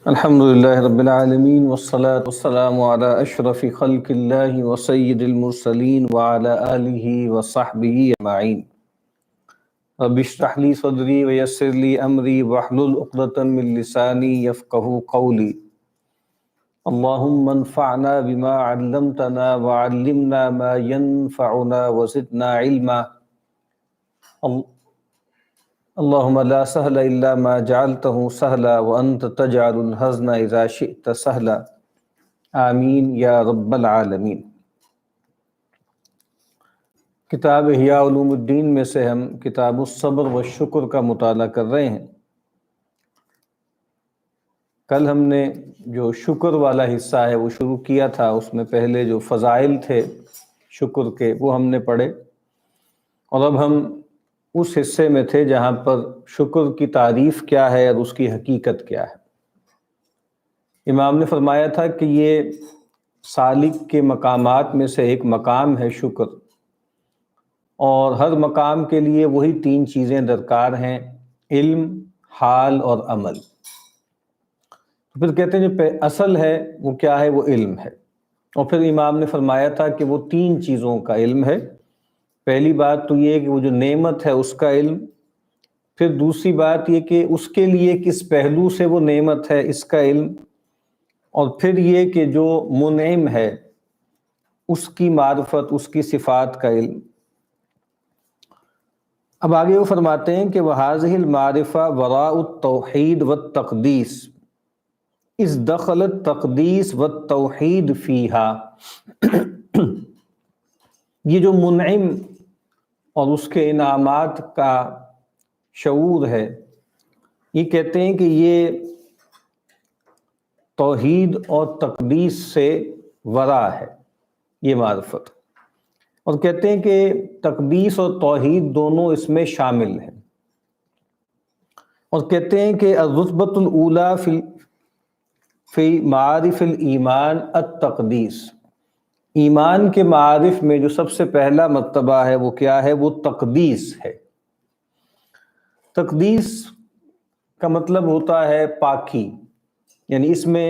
الحمد لله رب العالمين والصلاة والسلام على أشرف خلق الله وسيد المرسلين وعلى آله وصحبه أجمعين. رب اشرح لي صدري ويسر لي أمري واحلل عقدة من لساني يفقهوا قولي. اللهم انفعنا بما علمتنا وعلمنا ما ينفعنا وزدنا علما. اللهم لا سهل إلا ما جعلته سهلا وأنت تجعل الحزن إذا شئت سهلا. آمین یا رب العالمین. کتاب احیاء علوم الدین میں سے ہم کتاب الصبر والشکر کا مطالعہ کر رہے ہیں. کل ہم نے جو شکر والا حصہ ہے وہ شروع کیا تھا. اس میں پہلے جو فضائل تھے شکر کے وہ ہم نے پڑھے، اور اب ہم اس حصے میں تھے جہاں پر شکر کی تعریف کیا ہے اور اس کی حقیقت کیا ہے. امام نے فرمایا تھا کہ یہ سالک کے مقامات میں سے ایک مقام ہے شکر، اور ہر مقام کے لیے وہی تین چیزیں درکار ہیں: علم، حال اور عمل. پھر کہتے ہیں جو اصل ہے وہ کیا ہے؟ وہ علم ہے. اور پھر امام نے فرمایا تھا کہ وہ تین چیزوں کا علم ہے. پہلی بات تو یہ کہ وہ جو نعمت ہے اس کا علم، پھر دوسری بات یہ کہ اس کے لیے کس پہلو سے وہ نعمت ہے اس کا علم، اور پھر یہ کہ جو منعم ہے اس کی معرفت، اس کی صفات کا علم. اب آگے وہ فرماتے ہیں کہ وَهَذِهِ الْمَعْرِفَةُ وَرَاءُ التَّوْحِيدِ وَالتَّقْدِيسِ اِذْ دَخَلَ التَّقْدِيسُ وَالتَّوْحِيدُ فِيهَا. یہ جو منعم اور اس کے انعامات کا شعور ہے، یہ کہتے ہیں کہ یہ توحید اور تقدیس سے ورا ہے یہ معرفت. اور کہتے ہیں کہ تقدیس اور توحید دونوں اس میں شامل ہیں. اور کہتے ہیں کہ الرتبۃ الاولی فی معارف الایمان التقدیس. ایمان کے معارف میں جو سب سے پہلا مرتبہ ہے وہ کیا ہے؟ وہ تقدیس ہے. تقدیس کا مطلب ہوتا ہے پاکی، یعنی اس میں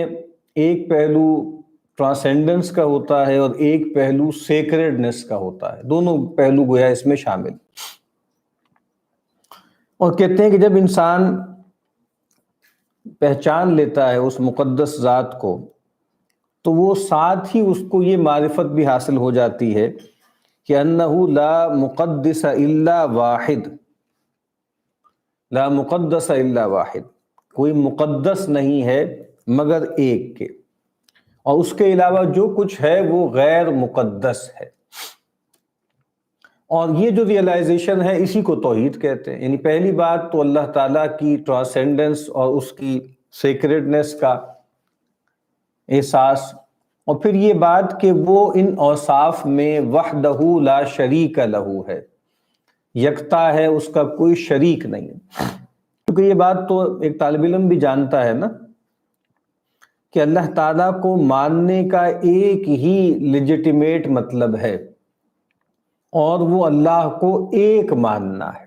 ایک پہلو ٹرانسینڈنس کا ہوتا ہے اور ایک پہلو سیکریڈنس کا ہوتا ہے. دونوں پہلو گویا اس میں شامل. اور کہتے ہیں کہ جب انسان پہچان لیتا ہے اس مقدس ذات کو، تو وہ ساتھ ہی اس کو یہ معرفت بھی حاصل ہو جاتی ہے کہ انہ لا مقدس الا واحد، لا مقدس الا واحد، کوئی مقدس نہیں ہے مگر ایک کے، اور اس کے علاوہ جو کچھ ہے وہ غیر مقدس ہے. اور یہ جو ریئلائزیشن ہے اسی کو توحید کہتے ہیں. یعنی پہلی بات تو اللہ تعالیٰ کی ٹرانسینڈنس اور اس کی سیکریڈنس کا احساس، اور پھر یہ بات کہ وہ ان اوصاف میں وحدہ لا شریک لہ ہے، یکتا ہے، اس کا کوئی شریک نہیں ہے. کیونکہ یہ بات تو ایک طالب علم بھی جانتا ہے نا کہ اللہ تعالیٰ کو ماننے کا ایک ہی لیجیٹیمیٹ مطلب ہے، اور وہ اللہ کو ایک ماننا ہے.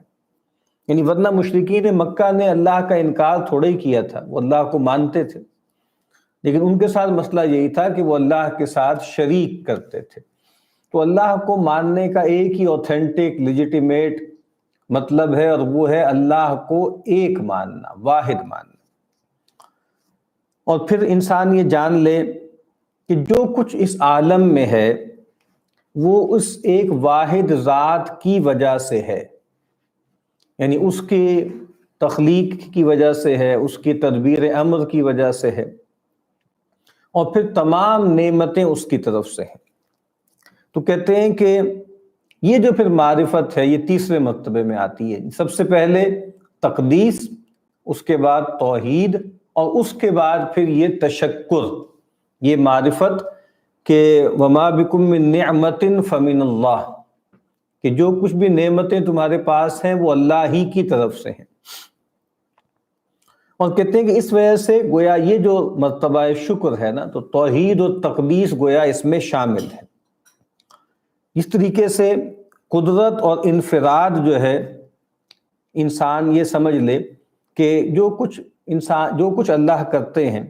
یعنی ورنہ مشرکین مکہ نے اللہ کا انکار تھوڑا ہی کیا تھا، وہ اللہ کو مانتے تھے، لیکن ان کے ساتھ مسئلہ یہی تھا کہ وہ اللہ کے ساتھ شریک کرتے تھے. تو اللہ کو ماننے کا ایک ہی اوتھینٹک لیجیٹیمیٹ مطلب ہے، اور وہ ہے اللہ کو ایک ماننا، واحد ماننا. اور پھر انسان یہ جان لے کہ جو کچھ اس عالم میں ہے وہ اس ایک واحد ذات کی وجہ سے ہے. یعنی اس کی تخلیق کی وجہ سے ہے، اس کی تدبیر امر کی وجہ سے ہے، اور پھر تمام نعمتیں اس کی طرف سے ہیں. تو کہتے ہیں کہ یہ جو پھر معرفت ہے یہ تیسرے مرتبے میں آتی ہے. سب سے پہلے تقدیس، اس کے بعد توحید، اور اس کے بعد پھر یہ تشکر، یہ معرفت کہ وما بکم من نعمت فمن اللہ، کہ جو کچھ بھی نعمتیں تمہارے پاس ہیں وہ اللہ ہی کی طرف سے ہیں. اور کہتے ہیں کہ اس وجہ سے گویا یہ جو مرتبہ شکر ہے نا، تو توحید و تقدیس گویا اس میں شامل ہے. اس طریقے سے قدرت اور انفراد جو ہے، انسان یہ سمجھ لے کہ جو کچھ اللہ کرتے ہیں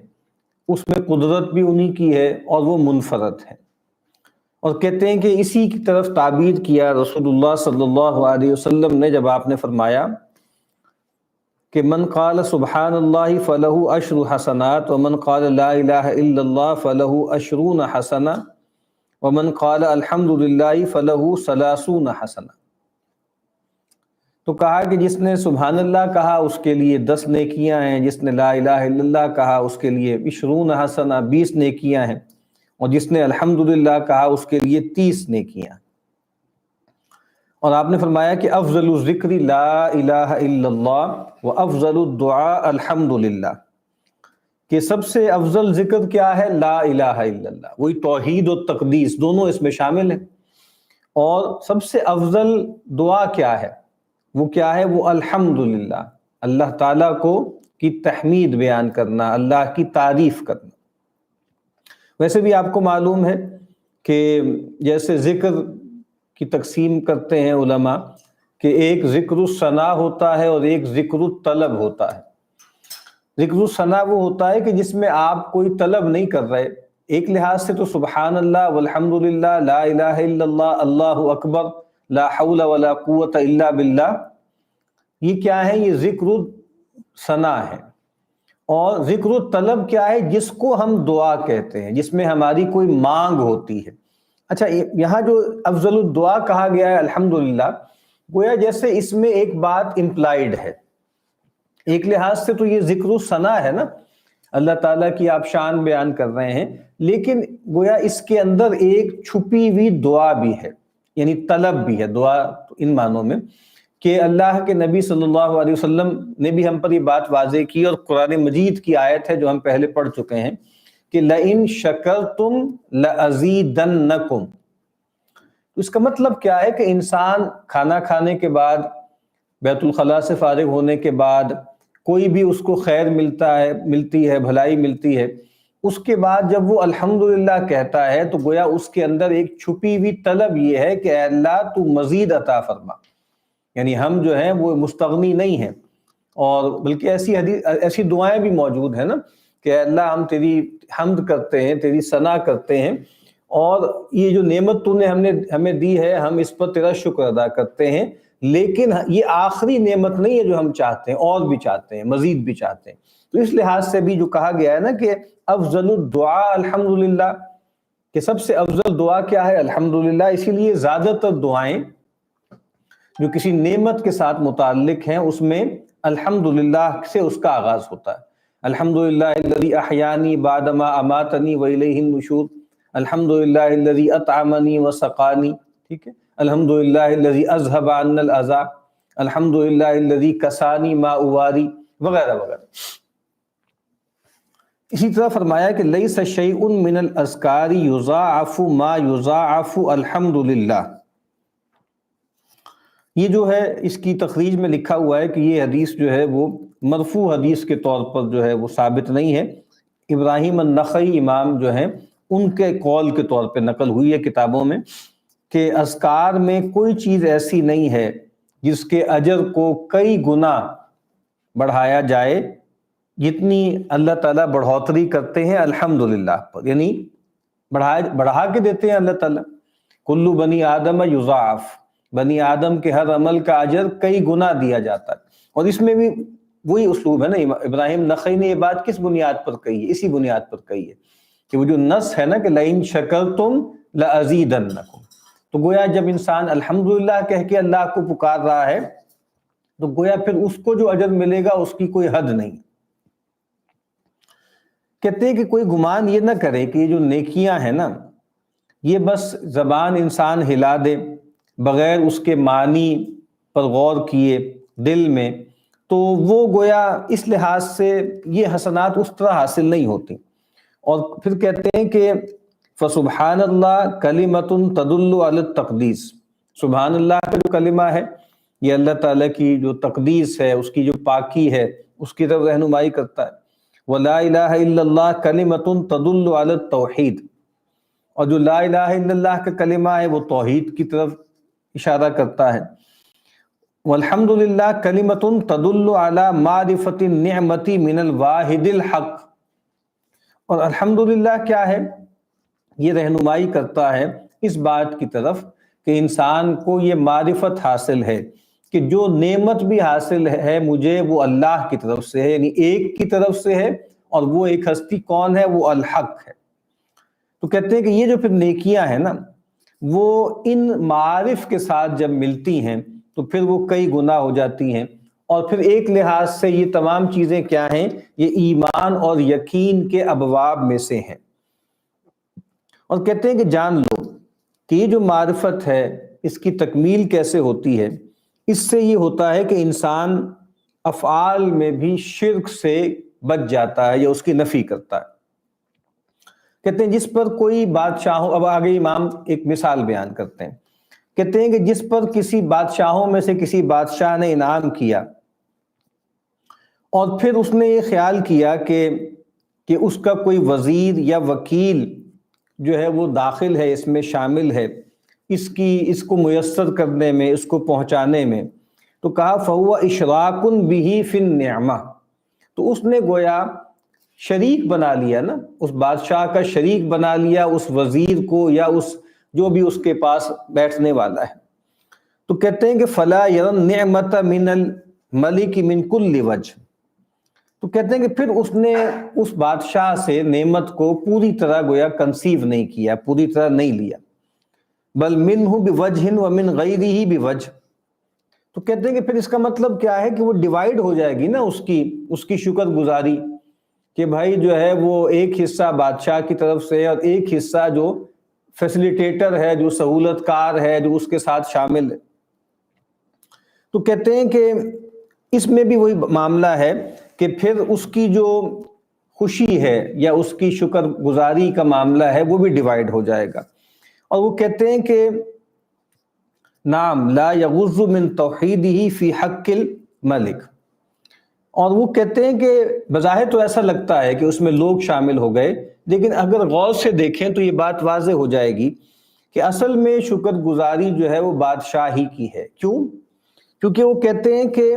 اس میں قدرت بھی انہی کی ہے اور وہ منفرد ہے۔ اور کہتے ہیں کہ اسی کی طرف تعبیر کیا رسول اللہ صلی اللہ علیہ وسلم نے جب آپ نے فرمایا کہ من قال سبحان اللہ فلہ عشر حسنات ومن قال لا الہ الا اللہ فلہ عشرون حسنہ ومن قال الحمد للہ فلہ ثلاثون حسنہ۔ تو کہا کہ جس نے سبحان اللہ کہا اس کے لیے 10 نیکیاں ہیں، جس نے لا الہ الا اللہ کہا اس کے لیے 20 حسنہ 20 نیکیاں ہیں، اور جس نے الحمدللہ کہا اس کے لیے 30 نیکیاں۔ اور آپ نے فرمایا کہ افضل الذکر لا الہ الا اللہ و افضل الدعاء الحمدللہ، کہ سب سے افضل ذکر کیا ہے؟ لا الہ الا اللہ، وہی توحید و تقدیس دونوں اس میں شامل ہیں۔ اور سب سے افضل دعا کیا ہے؟ وہ کیا ہے؟ وہ الحمدللہ، اللہ تعالیٰ کو کی تحمید بیان کرنا، اللہ کی تعریف کرنا۔ ویسے بھی آپ کو معلوم ہے کہ جیسے ذکر کی تقسیم کرتے ہیں علماء کہ ایک ذکر الثنا ہوتا ہے اور ایک ذکر الطلب ہوتا ہے۔ ذکر الثنا وہ ہوتا ہے کہ جس میں آپ کوئی طلب نہیں کر رہے، ایک لحاظ سے تو سبحان اللہ والحمدللہ لا الہ الا اللہ اللہ اکبر لا حول ولا قوت الا باللہ، یہ کیا ہے؟ یہ ذکر الثنا ہے۔ اور ذکر الطلب کیا ہے؟ جس کو ہم دعا کہتے ہیں، جس میں ہماری کوئی مانگ ہوتی ہے۔ اچھا، یہاں جو افضل الدعا کہا گیا ہے الحمدللہ، گویا جیسے اس میں ایک بات امپلائیڈ ہے۔ ایک لحاظ سے تو یہ ذکر الثنا ہے نا، اللہ تعالیٰ کی آپ شان بیان کر رہے ہیں، لیکن گویا اس کے اندر ایک چھپی ہوئی دعا بھی ہے، یعنی طلب بھی ہے۔ دعا ان معنوں میں کہ اللہ کے نبی صلی اللہ علیہ وسلم نے بھی ہم پر یہ بات واضح کی، اور قرآن مجید کی آیت ہے جو ہم پہلے پڑھ چکے ہیں کہ لَإِن شَكَرْتُمْ لَأَزِيدَنَّكُمْ۔ اس کا مطلب کیا ہے کہ انسان کھانا کھانے کے بعد، بیت الخلاء سے فارغ ہونے کے بعد کوئی بھی اس کو خیر ملتی ہے، بھلائی ملتی ہے، اس کے بعد جب وہ الحمدللہ کہتا ہے تو گویا اس کے اندر ایک چھپی ہوئی طلب یہ ہے کہ اے اللہ تو مزید عطا فرما، یعنی ہم جو ہیں وہ مستغنی نہیں ہیں۔ اور بلکہ ایسی دعائیں بھی موجود ہیں نا کہ اے اللہ ہم تیری حمد کرتے ہیں، تیری ثنا کرتے ہیں، اور یہ جو نعمت تو نے ہمیں دی ہے ہم اس پر تیرا شکر ادا کرتے ہیں، لیکن یہ آخری نعمت نہیں ہے جو ہم چاہتے ہیں، اور بھی چاہتے ہیں، مزید بھی چاہتے ہیں۔ تو اس لحاظ سے بھی جو کہا گیا ہے نا کہ افضل الدعاء الحمدللہ، کہ سب سے افضل دعا کیا ہے؟ الحمدللہ۔ اسی لیے زیادہ تر دعائیں جو کسی نعمت کے ساتھ متعلق ہیں اس میں الحمدللہ سے اس کا آغاز ہوتا ہے۔ الحمدللہ الذی احیانی بعدما اماتنی والیہ النشور، الحمدللہ الذی اطعمنی وسقانی، ٹھیک ہے، الحمدللہ الذی اذهب عنا الاذى، الحمدللہ الذی کسانی ما اواری، وغیرہ وغیرہ۔ اسی طرح فرمایا کہ لیس شیء من الاذکار یضاعف ما یضاعف الحمدللہ۔ یہ جو ہے اس کی تخریج میں لکھا ہوا ہے کہ یہ حدیث جو ہے وہ مرفوع حدیث کے طور پر جو ہے وہ ثابت نہیں ہے، ابراہیم النخعی امام جو ہیں ان کے قول کے طور پہ نقل ہوئی ہے کتابوں میں کہ اذکار میں کوئی چیز ایسی نہیں ہے جس کے اجر کو کئی گنا بڑھایا جائے جتنی اللہ تعالیٰ بڑھوتری کرتے ہیں الحمدللہ پر، یعنی بڑھا کے دیتے ہیں اللہ تعالیٰ۔ کل بنی آدم یضاعف، بنی آدم کے ہر عمل کا اجر کئی گنا دیا جاتا ہے۔ اور اس میں بھی وہی اسلوب ہے نا، ابراہیم نخعی نے یہ بات کس بنیاد پر کہی ہے؟ اسی بنیاد پر کہی ہے کہ وہ جو نص ہے نا کہ لئن شکرتم لازیدنکم، تو گویا جب انسان الحمدللہ کہہ کے اللہ کو پکار رہا ہے تو گویا پھر اس کو جو اجر ملے گا اس کی کوئی حد نہیں۔ کہتے ہیں کہ کوئی گمان یہ نہ کرے کہ یہ جو نیکیاں ہیں نا یہ بس زبان انسان ہلا دے بغیر اس کے معنی پر غور کیے دل میں، تو وہ گویا اس لحاظ سے یہ حسنات اس طرح حاصل نہیں ہوتی۔ اور پھر کہتے ہیں کہ فسبحان اللہ کلمۃ تدل علی التقدیس، سبحان اللہ کا جو کلمہ ہے یہ اللہ تعالیٰ کی جو تقدیس ہے، اس کی جو پاکی ہے اس کی طرف رہنمائی کرتا ہے۔ ولا الہ الا اللہ کلمۃ تدل علی التوحید، اور جو لا الہ الا اللہ کا کلمہ ہے وہ توحید کی طرف اشارہ کرتا ہے۔ والحمدللہ کلمۃ تدل علی معرفۃ النعمۃ من الواحد الحق، اور الحمدللہ کیا ہے، یہ رہنمائی کرتا ہے اس بات کی طرف کہ انسان کو یہ معرفت حاصل ہے کہ جو نعمت بھی حاصل ہے مجھے، وہ اللہ کی طرف سے ہے، یعنی ایک کی طرف سے ہے، اور وہ ایک ہستی کون ہے؟ وہ الحق ہے۔ تو کہتے ہیں کہ یہ جو پھر نیکیاں ہیں نا، وہ ان معارف کے ساتھ جب ملتی ہیں تو پھر وہ کئی گنا ہو جاتی ہیں، اور پھر ایک لحاظ سے یہ تمام چیزیں کیا ہیں؟ یہ ایمان اور یقین کے ابواب میں سے ہیں۔ اور کہتے ہیں کہ جان لو کہ یہ جو معرفت ہے اس کی تکمیل کیسے ہوتی ہے؟ اس سے یہ ہوتا ہے کہ انسان افعال میں بھی شرک سے بچ جاتا ہے یا اس کی نفی کرتا ہے۔ کہتے ہیں جس پر کوئی بادشاہوں، اب آگے امام ایک مثال بیان کرتے ہیں، کہتے ہیں کہ جس پر کسی بادشاہوں میں سے کسی بادشاہ نے انعام کیا، اور پھر اس نے یہ خیال کیا کہ اس کا کوئی وزیر یا وکیل جو ہے وہ داخل ہے، اس میں شامل ہے، اس کو میسر کرنے میں، اس کو پہنچانے میں، تو کہا فَهُوَ إِشْرَاكٌ بِهِ فِي النِّعْمَةِ، تو اس نے گویا شریک بنا لیا نا، اس بادشاہ کا شریک بنا لیا اس وزیر کو یا اس جو بھی اس کے پاس بیٹھنے والا ہے۔ تو کہتے ہیں کہ فَلَا يَرَى النِّعْمَةَ مِنَ الْمَلِكِ مِنْ كُلِّ وَجْهٍ، تو کہتے ہیں کہ پھر اس نے اس بادشاہ سے نعمت کو پوری طرح گویا کنسیو نہیں کیا، پوری طرح نہیں لیا، بل منہ بوجہ ومن غیرہ بوجہ، تو کہتے ہیں کہ پھر اس کا مطلب کیا ہے کہ وہ ڈیوائیڈ ہو جائے گی نا اس کی شکر گزاری، کہ بھائی جو ہے وہ ایک حصہ بادشاہ کی طرف سے اور ایک حصہ جو فیسیلیٹیٹر ہے، جو سہولت کار ہے، جو اس کے ساتھ شامل ہے۔ تو کہتے ہیں کہ اس میں بھی وہی معاملہ ہے کہ پھر اس کی جو خوشی ہے یا اس کی شکر گزاری کا معاملہ ہے وہ بھی ڈیوائیڈ ہو جائے گا۔ اور وہ کہتے ہیں کہ نعم لا یغض من توحیدہ فی حق الملک، اور وہ کہتے ہیں کہ بظاہر تو ایسا لگتا ہے کہ اس میں لوگ شامل ہو گئے، لیکن اگر غور سے دیکھیں تو یہ بات واضح ہو جائے گی کہ اصل میں شکر گزاری جو ہے وہ بادشاہ ہی کی ہے۔ کیوں؟ کیونکہ وہ کہتے ہیں کہ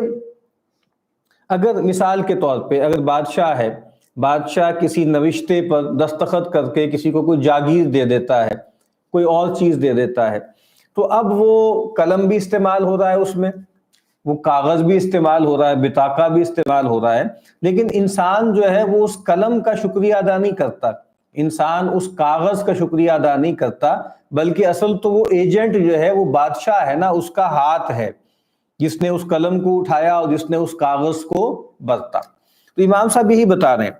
اگر مثال کے طور پہ اگر بادشاہ ہے، بادشاہ کسی نوشتے پر دستخط کر کے کسی کو کوئی جاگیر دے دیتا ہے، کوئی اور چیز دے دیتا ہے، تو اب وہ قلم بھی استعمال ہو رہا ہے، اس میں وہ کاغذ بھی استعمال ہو رہا ہے، بطاقہ بھی استعمال ہو رہا ہے، لیکن انسان جو ہے وہ اس قلم کا شکریہ ادا نہیں کرتا، انسان اس کاغذ کا شکریہ ادا نہیں کرتا، بلکہ اصل تو وہ ایجنٹ جو ہے وہ بادشاہ ہے نا، اس کا ہاتھ ہے جس نے اس قلم کو اٹھایا اور جس نے اس کاغذ کو برتا۔ تو امام صاحب یہی بتا رہے ہیں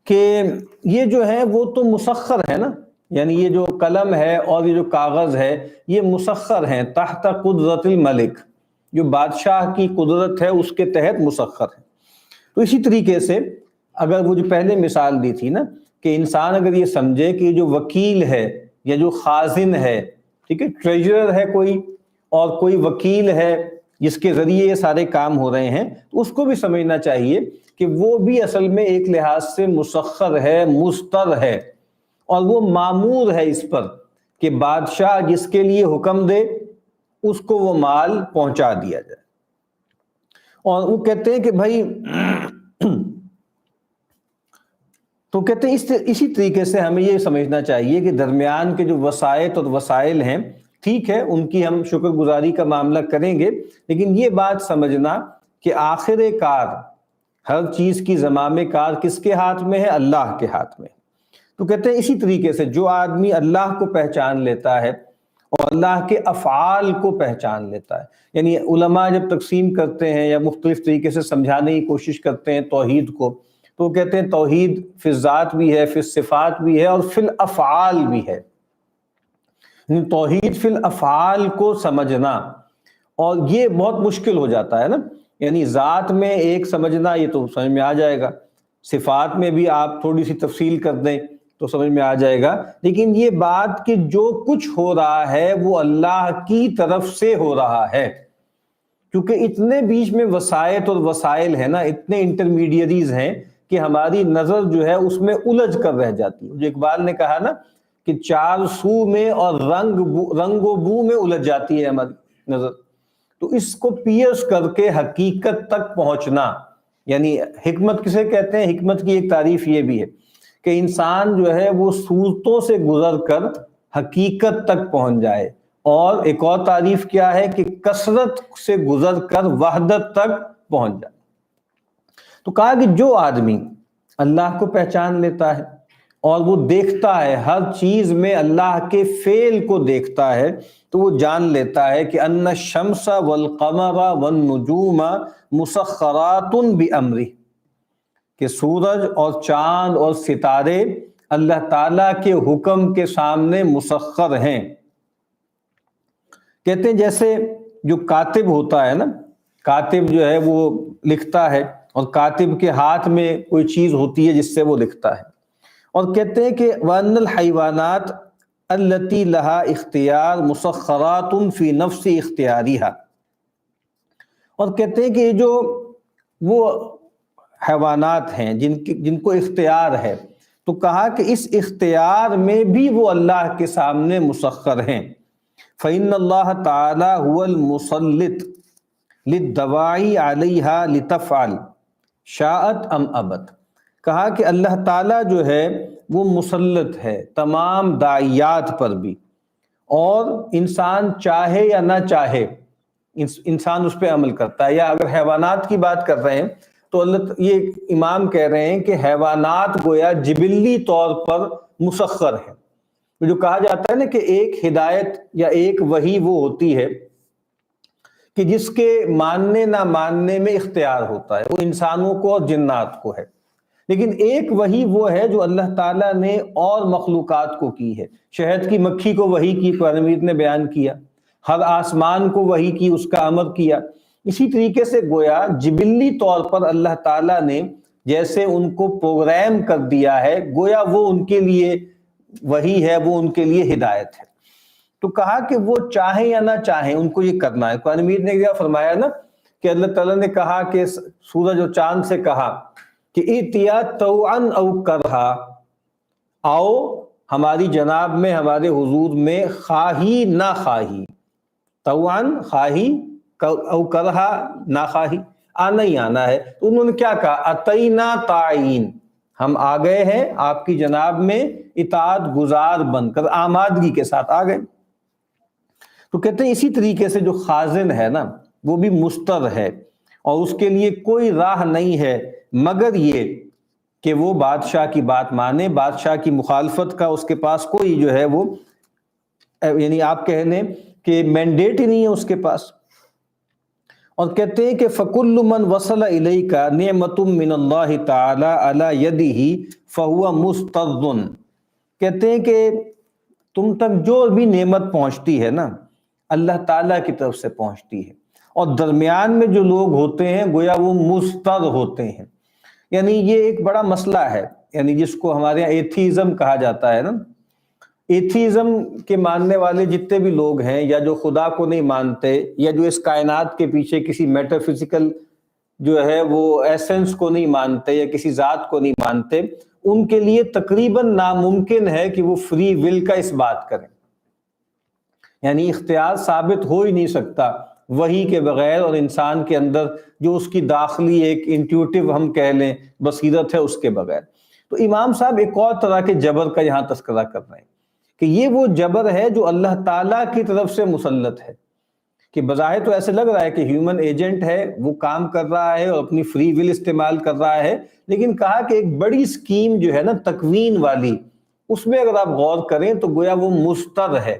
کہ یہ جو ہے وہ تو مسخر ہے نا، یعنی یہ جو قلم ہے اور یہ جو کاغذ ہے یہ مسخر ہیں تحت قدرت الملک، جو بادشاہ کی قدرت ہے اس کے تحت مسخر ہے۔ تو اسی طریقے سے اگر وہ جو پہلے مثال دی تھی نا کہ انسان اگر یہ سمجھے کہ جو وکیل ہے یا جو خازن ہے، ٹھیک ہے، ٹریجرر ہے کوئی اور کوئی وکیل ہے جس کے ذریعے یہ سارے کام ہو رہے ہیں، تو اس کو بھی سمجھنا چاہیے کہ وہ بھی اصل میں ایک لحاظ سے مسخر ہے، مستر ہے، اور وہ مامور ہے اس پر کہ بادشاہ جس کے لیے حکم دے اس کو وہ مال پہنچا دیا جائے۔ اور وہ کہتے ہیں کہ بھائی تو کہتے ہیں اسی طریقے سے ہمیں یہ سمجھنا چاہیے کہ درمیان کے جو وسائط اور وسائل ہیں، ٹھیک ہے ان کی ہم شکر گزاری کا معاملہ کریں گے، لیکن یہ بات سمجھنا کہ آخر کار ہر چیز کی زمام کار کس کے ہاتھ میں ہے؟ اللہ کے ہاتھ میں۔ تو کہتے ہیں اسی طریقے سے جو آدمی اللہ کو پہچان لیتا ہے اور اللہ کے افعال کو پہچان لیتا ہے، یعنی علماء جب تقسیم کرتے ہیں یا مختلف طریقے سے سمجھانے کی کوشش کرتے ہیں توحید کو، تو کہتے ہیں توحید فی الذات بھی ہے، فی الصفات بھی ہے اور فی الافعال بھی ہے۔ توحید فی الافعال کو سمجھنا، اور یہ بہت مشکل ہو جاتا ہے نا، یعنی ذات میں ایک سمجھنا یہ تو سمجھ میں آ جائے گا، صفات میں بھی آپ تھوڑی سی تفصیل کر دیں تو سمجھ میں آ جائے گا، لیکن یہ بات کہ جو کچھ ہو رہا ہے وہ اللہ کی طرف سے ہو رہا ہے، کیونکہ اتنے بیچ میں وسائط اور وسائل ہیں نا، اتنے انٹرمیڈیریز ہیں کہ ہماری نظر جو ہے اس میں الجھ کر رہ جاتی ہے۔ جو اقبال نے کہا نا کہ چار سو میں اور رنگ و بو میں الجھ جاتی ہے ہماری نظر، تو اس کو پیئرس کر کے حقیقت تک پہنچنا، یعنی حکمت کسے کہتے ہیں؟ حکمت کی ایک تعریف یہ بھی ہے کہ انسان جو ہے وہ صورتوں سے گزر کر حقیقت تک پہنچ جائے، اور ایک اور تعریف کیا ہے کہ کثرت سے گزر کر وحدت تک پہنچ جائے۔ تو کہا کہ جو آدمی اللہ کو پہچان لیتا ہے اور وہ دیکھتا ہے، ہر چیز میں اللہ کے فعل کو دیکھتا ہے، تو وہ جان لیتا ہے کہ ان الشمس والقمر والنجوم مسخرات بامرہ، کہ سورج اور چاند اور ستارے اللہ تعالیٰ کے حکم کے سامنے مسخر ہیں۔ کہتے ہیں جیسے جو کاتب ہوتا ہے نا، کاتب جو ہے وہ لکھتا ہے، اور کاتب کے ہاتھ میں کوئی چیز ہوتی ہے جس سے وہ لکھتا ہے، اور کہتے ہیں کہ وَأَنَّ الْحَيْوَانَاتِ الَّتِي لَهَا اِخْتِيَارٌ مُسَخَّرَاتٌ فِي نَفْسِ اِخْتِيَارِهَا، اور کہتے ہیں کہ یہ جو وہ حیوانات ہیں جن کو اختیار ہے، تو کہا کہ اس اختیار میں بھی وہ اللہ کے سامنے مسخر ہیں۔ فَإِنَّ اللَّهَ تَعَالَى هُوَ الْمُسَلِّطُ لِلدَّوَاعِي عَلَيْهَا لِتَفْعَلْ شَاءَتْ أَمْ أَبَتْ، کہا کہ اللہ تعالیٰ جو ہے وہ مسلط ہے تمام داعیات پر بھی، اور انسان چاہے یا نہ چاہے انسان اس پہ عمل کرتا ہے۔ یا اگر حیوانات کی بات کر رہے ہیں تو یہ امام کہہ رہے ہیں کہ حیوانات گویا جبلی طور پر مسخر ہیں۔ جو کہا جاتا ہے نا کہ ایک ہدایت یا ایک وحی وہ ہوتی ہے کہ جس کے ماننے نہ ماننے میں اختیار ہوتا ہے، وہ انسانوں کو اور جنات کو ہے، لیکن ایک وحی وہ ہے جو اللہ تعالیٰ نے اور مخلوقات کو کی ہے۔ شہد کی مکھی کو وحی کی، قرآن مجید نے بیان کیا، ہر آسمان کو وحی کی، اس کا امر کیا۔ اسی طریقے سے گویا جبلی طور پر اللہ تعالیٰ نے جیسے ان کو پروگرام کر دیا ہے، گویا وہ ان کے لیے وحی ہے، وہ ان کے لیے ہدایت ہے۔ تو کہا کہ وہ چاہیں یا نہ چاہیں ان کو یہ کرنا ہے۔ قرآن مجید نے کیا فرمایا نا کہ اللہ تعالیٰ نے کہا کہ سورج اور چاند سے کہا کہ ائتیا طوعا او کرہا، آؤ ہماری جناب میں، ہمارے حضور میں، خواہی نہ خواہی، طوعا خواہی او کرہا نہ خواہی، آنا ہی آنا ہے۔ تو انہوں نے کیا کہا؟ اتینا طاعین، ہم آ گئے ہیں آپ کی جناب میں اطاعت گزار بن کر، آمادگی کے ساتھ آ گئے۔ تو کہتے ہیں اسی طریقے سے جو خازن ہے نا وہ بھی مستر ہے، اور اس کے لیے کوئی راہ نہیں ہے مگر یہ کہ وہ بادشاہ کی بات مانے، بادشاہ کی مخالفت کا اس کے پاس کوئی جو ہے وہ یعنی آپ کہہ لیں کہ مینڈیٹ ہی نہیں ہے اس کے پاس۔ اور کہتے ہیں کہ فَكُلُّ مَنْ وَصَلَ إِلَيْكَ نِعْمَةٌ مِّنَ اللَّهِ تَعَالَى عَلَى يَدِهِ فَهُوَ مُسْتَرٌ، کہتے ہیں کہ تم تک جو بھی نعمت پہنچتی ہے نا اللہ تعالیٰ کی طرف سے پہنچتی ہے، اور درمیان میں جو لوگ ہوتے ہیں گویا وہ مستر ہوتے ہیں۔ یعنی یہ ایک بڑا مسئلہ ہے، یعنی جس کو ہمارے یہاں ایتھیزم کہا جاتا ہے نا۔ ایتھیزم کے ماننے والے جتنے بھی لوگ ہیں، یا جو خدا کو نہیں مانتے، یا جو اس کائنات کے پیچھے کسی میٹا فزیکل جو ہے وہ ایسنس کو نہیں مانتے، یا کسی ذات کو نہیں مانتے، ان کے لیے تقریباً ناممکن ہے کہ وہ فری ول کا اس بات کریں۔ یعنی اختیار ثابت ہو ہی نہیں سکتا وحی کے بغیر، اور انسان کے اندر جو اس کی داخلی ایک انٹیوٹیو ہم کہہ لیں بصیرت ہے اس کے بغیر۔ تو امام صاحب ایک اور طرح کے جبر کا یہاں تذکرہ کر رہے ہیں کہ یہ وہ جبر ہے جو اللہ تعالیٰ کی طرف سے مسلط ہے، کہ بظاہر تو ایسے لگ رہا ہے کہ ہیومن ایجنٹ ہے، وہ کام کر رہا ہے اور اپنی فری ول استعمال کر رہا ہے، لیکن کہا کہ ایک بڑی سکیم جو ہے نا تکوین والی، اس میں اگر آپ غور کریں تو گویا وہ مستر ہے۔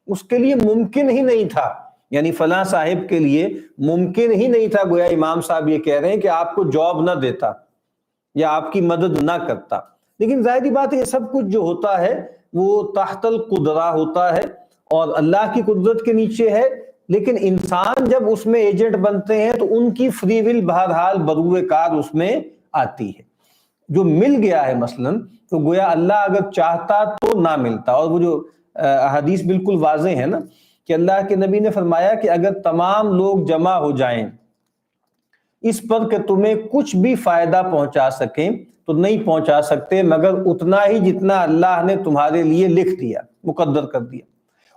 اس کے لیے ممکن ہی نہیں تھا، یعنی فلاں صاحب کے لیے ممکن ہی نہیں تھا، گویا امام صاحب یہ کہہ رہے ہیں کہ آپ کو جاب نہ دیتا یا آپ کی مدد نہ کرتا۔ لیکن ظاہری بات ہے یہ سب کچھ جو ہوتا ہے وہ تحت القدرہ ہوتا ہے اور اللہ کی قدرت کے نیچے ہے، لیکن انسان جب اس میں ایجنٹ بنتے ہیں تو ان کی فری ول بہرحال بروئے کار اس میں آتی ہے۔ جو مل گیا ہے مثلا تو گویا اللہ اگر چاہتا تو نہ ملتا، اور وہ جو احادیث بالکل واضح ہے نا کہ اللہ کے نبی نے فرمایا کہ اگر تمام لوگ جمع ہو جائیں اس پر کہ تمہیں کچھ بھی فائدہ پہنچا سکیں تو نہیں پہنچا سکتے مگر اتنا ہی جتنا اللہ نے تمہارے لیے لکھ دیا، مقدر کر دیا۔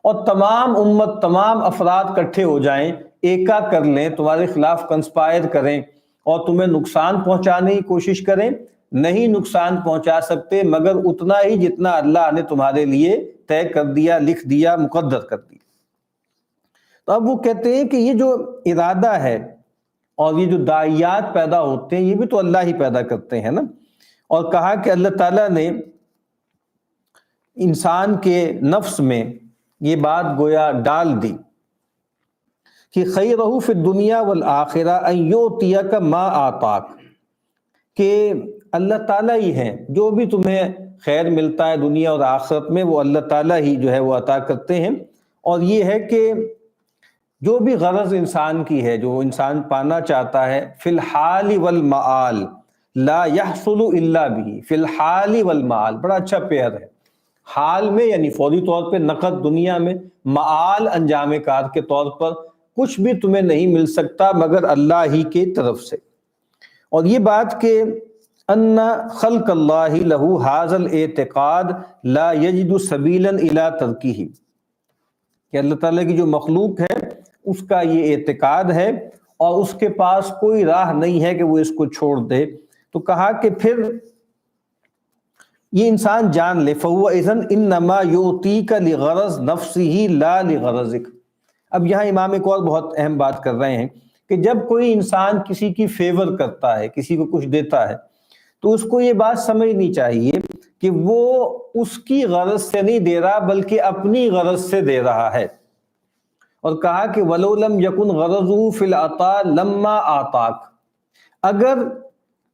اور تمام امت، تمام افراد کٹھے ہو جائیں، ایکا کر لیں، تمہارے خلاف کنسپائر کریں اور تمہیں نقصان پہنچانے کی کوشش کریں، نہیں نقصان پہنچا سکتے مگر اتنا ہی جتنا اللہ نے تمہارے لیے طے کر دیا، لکھ دیا، مقدر کر دیا۔ تو اب وہ کہتے ہیں کہ یہ جو ارادہ ہے اور یہ جو داعیات پیدا ہوتے ہیں یہ بھی تو اللہ ہی پیدا کرتے ہیں نا۔ اور کہا کہ اللہ تعالیٰ نے انسان کے نفس میں یہ بات گویا ڈال دی کہ خیرہ فی الدنیا والآخرہ ان یؤتیک ما آتاک، کہ اللہ تعالیٰ ہی ہیں، جو بھی تمہیں خیر ملتا ہے دنیا اور آخرت میں وہ اللہ تعالیٰ ہی جو ہے وہ عطا کرتے ہیں۔ اور یہ ہے کہ جو بھی غرض انسان کی ہے، جو انسان پانا چاہتا ہے، فی الحال والمآل لا یحصل الا به، فی الحال والمآل، بڑا اچھا پیئر ہے، حال میں یعنی فوری طور پہ نقد دنیا میں، معال انجام کار کے طور پر کچھ بھی تمہیں نہیں مل سکتا مگر اللہ ہی کی طرف سے۔ اور یہ بات کہ ان خلق اللہ لہ ھذا الاعتقاد لا یجد سبیلا الی ترکہ، کہ اللہ تعالیٰ کی جو مخلوق ہے اس کا یہ اعتقاد ہے اور اس کے پاس کوئی راہ نہیں ہے کہ وہ اس کو چھوڑ دے۔ تو کہا کہ پھر یہ انسان جان لے فَهُوَ إِذًا إِنَّمَا يُؤْتِيكَ لِغَرَض نَفْسِهِ لَا لِغَرَضِكَ۔ اب یہاں امام ایک اور بہت اہم بات کر رہے ہیں کہ جب کوئی انسان کسی کی فیور کرتا ہے، کسی کو کچھ دیتا ہے، تو اس کو یہ بات سمجھنی چاہیے کہ وہ اس کی غرض سے نہیں دے رہا بلکہ اپنی غرض سے دے رہا ہے۔ اور کہا کہ وَلَوْ لَمْ يَكُنْ غَرَضُهُ فِي الْعَطَاءِ لَمَّا آتَاكَ، اگر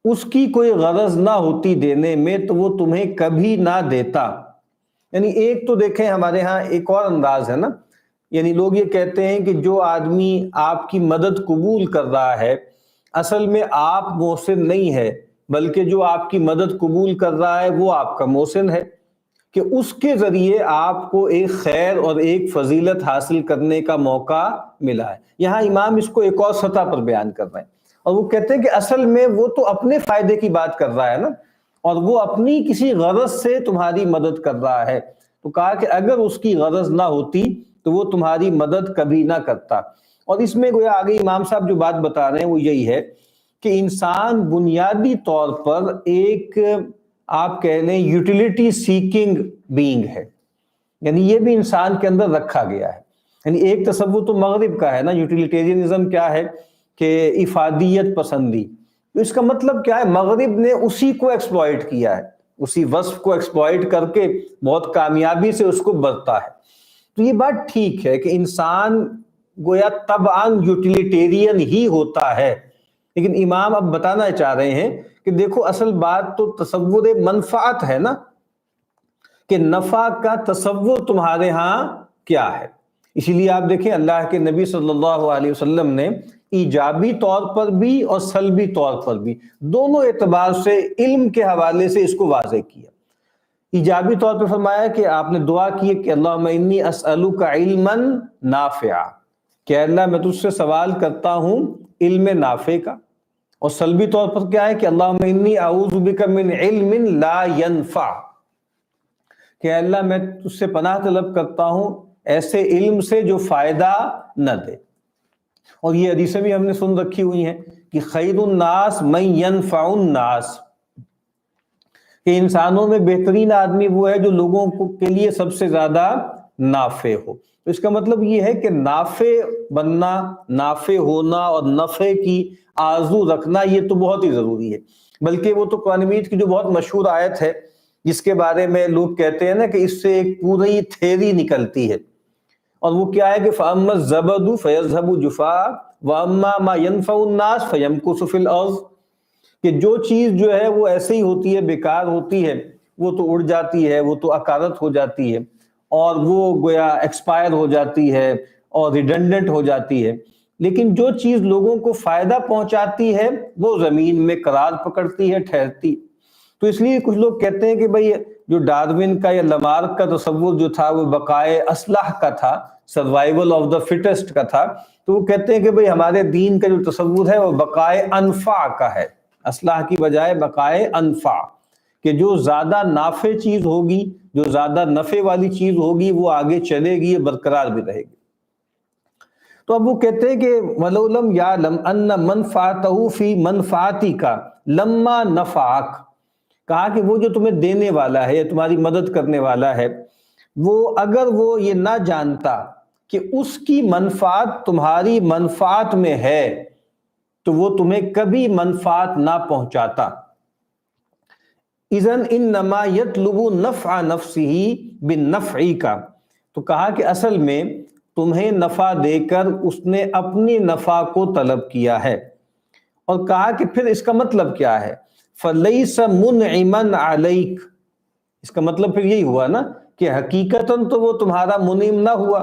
اس کی کوئی غرض نہ ہوتی دینے میں تو وہ تمہیں کبھی نہ دیتا۔ یعنی ایک تو دیکھیں ہمارے ہاں ایک اور انداز ہے نا، یعنی لوگ یہ کہتے ہیں کہ جو آدمی آپ کی مدد قبول کر رہا ہے اصل میں آپ محسن نہیں ہے، بلکہ جو آپ کی مدد قبول کر رہا ہے وہ آپ کا محسن ہے، کہ اس کے ذریعے آپ کو ایک خیر اور ایک فضیلت حاصل کرنے کا موقع ملا ہے۔ یہاں امام اس کو ایک اور سطح پر بیان کر رہے ہیں، اور وہ کہتے ہیں کہ اصل میں وہ تو اپنے فائدے کی بات کر رہا ہے نا، اور وہ اپنی کسی غرض سے تمہاری مدد کر رہا ہے۔ تو کہا کہ اگر اس کی غرض نہ ہوتی تو وہ تمہاری مدد کبھی نہ کرتا۔ اور اس میں گویا آگے امام صاحب جو بات بتا رہے ہیں وہ یہی ہے کہ انسان بنیادی طور پر ایک آپ کہہ لیں یوٹیلیٹی سیکنگ بینگ ہے، یعنی یہ بھی انسان کے اندر رکھا گیا ہے۔ یعنی ایک تصور تو مغرب کا ہے نا، یوٹیلیٹیرینزم کیا ہے کہ افادیت پسندی، تو اس کا مطلب کیا ہے، مغرب نے اسی کو ایکسپلائٹ کیا ہے، اسی وصف کو ایکسپلائٹ کر کے بہت کامیابی سے اس کو برتا ہے۔ تو یہ بات ٹھیک ہے کہ انسان گویا طبعاً یوٹیلیٹیرین ہی ہوتا ہے، لیکن امام اب بتانا چاہ رہے ہیں کہ دیکھو اصل بات تو تصور منفعت ہے نا، کہ نفع کا تصور تمہارے ہاں کیا ہے۔ اسی لیے آپ دیکھیں اللہ کے نبی صلی اللہ علیہ وسلم نے ایجابی طور پر بھی اور سلبی طور پر بھی دونوں اعتبار سے علم کے حوالے سے اس کو واضح کیا۔ ایجابی طور پر فرمایا کہ آپ نے دعا کی کہ اللہم انی اسألک علما نافعا، کہ اللہ میں تجھ سے سوال کرتا ہوں علم نافع کا۔ اور سلبی طور پر کیا ہے کہ اللہم انی اعوذ بک من علم لا ينفع، کہ اللہ میں تجھ سے پناہ طلب کرتا ہوں ایسے علم سے جو فائدہ نہ دے۔ اور یہ حدیثیں بھی ہم نے سن رکھی ہوئی ہیں کہ خیر الناس من ينفع الناس، کہ انسانوں میں بہترین آدمی وہ ہے جو لوگوں کے لیے سب سے زیادہ نافع ہو۔ تو اس کا مطلب یہ ہے کہ نافع بننا، نافع ہونا اور نفع کی آرزو رکھنا یہ تو بہت ہی ضروری ہے۔ بلکہ وہ تو قرآن مجید کی جو بہت مشہور آیت ہے جس کے بارے میں لوگ کہتے ہیں نا کہ اس سے ایک پوری تھیری نکلتی ہے، اور وہ کیا ہے کہ فَأَمَّا الزَّبَدُ فَيَذْهَبُ جُفَاءً وَأَمَّا مَا يَنفَعُ النَّاسَ فَيَمْكُثُ فِي الْأَرْضِ، کہ جو چیز جو ہے وہ ایسے ہی ہوتی ہے، بیکار ہوتی ہے، وہ تو اڑ جاتی ہے، وہ تو اکارت ہو جاتی ہے، اور وہ گویا ایکسپائر ہو جاتی ہے اور ریڈنڈنٹ ہو جاتی ہے، لیکن جو چیز لوگوں کو فائدہ پہنچاتی ہے وہ زمین میں قرار پکڑتی ہے، ٹھہرتی۔ تو اس لیے کچھ لوگ کہتے ہیں کہ بھئی جو ڈارون کا یا لمارک کا تصور جو تھا وہ بقائے اصلح کا تھا، سروائیول آف دا فٹسٹ کا تھا، تو وہ کہتے ہیں کہ بھئی ہمارے دین کا جو تصور ہے وہ بقائے انفع کا ہے، اصلاح کی بجائے بقائے انفع، کہ جو زیادہ نافع چیز ہوگی، جو زیادہ نفع والی چیز ہوگی وہ آگے چلے گی، برقرار بھی رہے گی۔ تو اب وہ کہتے ہیں کہ وَلَوْ لَمْ يَعْلَمْ أَنَّ مَنْفَعَتَهُ فِي مَنْفَعَتِكَ لَمَّا نَفَعَكَ، کہا کہ وہ جو تمہیں دینے والا ہے یا تمہاری مدد کرنے والا ہے، وہ اگر وہ یہ نہ جانتا کہ اس کی منفعت تمہاری منفعت میں ہے تو وہ تمہیں کبھی منفعت نہ پہنچاتا۔ اذن انما یطلب نفع نفسہ بالنفع کا، تو کہا کہ اصل میں تمہیں نفع دے کر اس نے اپنی نفع کو طلب کیا ہے، اور کہا کہ پھر اس کا مطلب کیا ہے، فلیس منعما علیک، اس کا مطلب پھر یہی ہوا نا کہ حقیقتاً تو وہ تمہارا منعم نہ ہوا،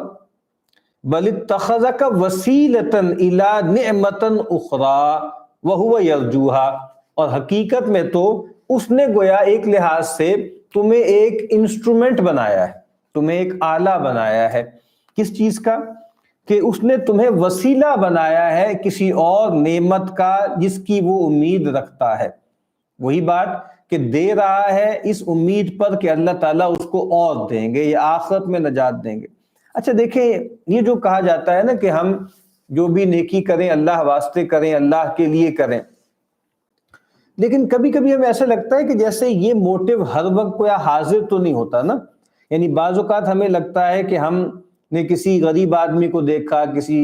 بل اتخذک وسیلۃ الی نعمۃ اخری وہو یرجوہا، اور حقیقت میں تو اس نے گویا ایک لحاظ سے تمہیں ایک انسٹرومنٹ بنایا ہے، تمہیں ایک آلہ بنایا ہے، کس چیز کا، کہ اس نے تمہیں وسیلہ بنایا ہے کسی اور نعمت کا جس کی وہ امید رکھتا ہے۔ وہی بات کہ دے رہا ہے اس امید پر کہ اللہ تعالیٰ اس کو اور دیں گے یا آخرت میں نجات دیں گے۔ اچھا دیکھیں، یہ جو کہا جاتا ہے نا کہ ہم جو بھی نیکی کریں اللہ واسطے کریں، اللہ کے لیے کریں، لیکن کبھی کبھی ہمیں ایسا لگتا ہے کہ جیسے یہ موٹیو ہر وقت کوئی حاضر تو نہیں ہوتا نا، یعنی بعض اوقات ہمیں لگتا ہے کہ ہم نے کسی غریب آدمی کو دیکھا، کسی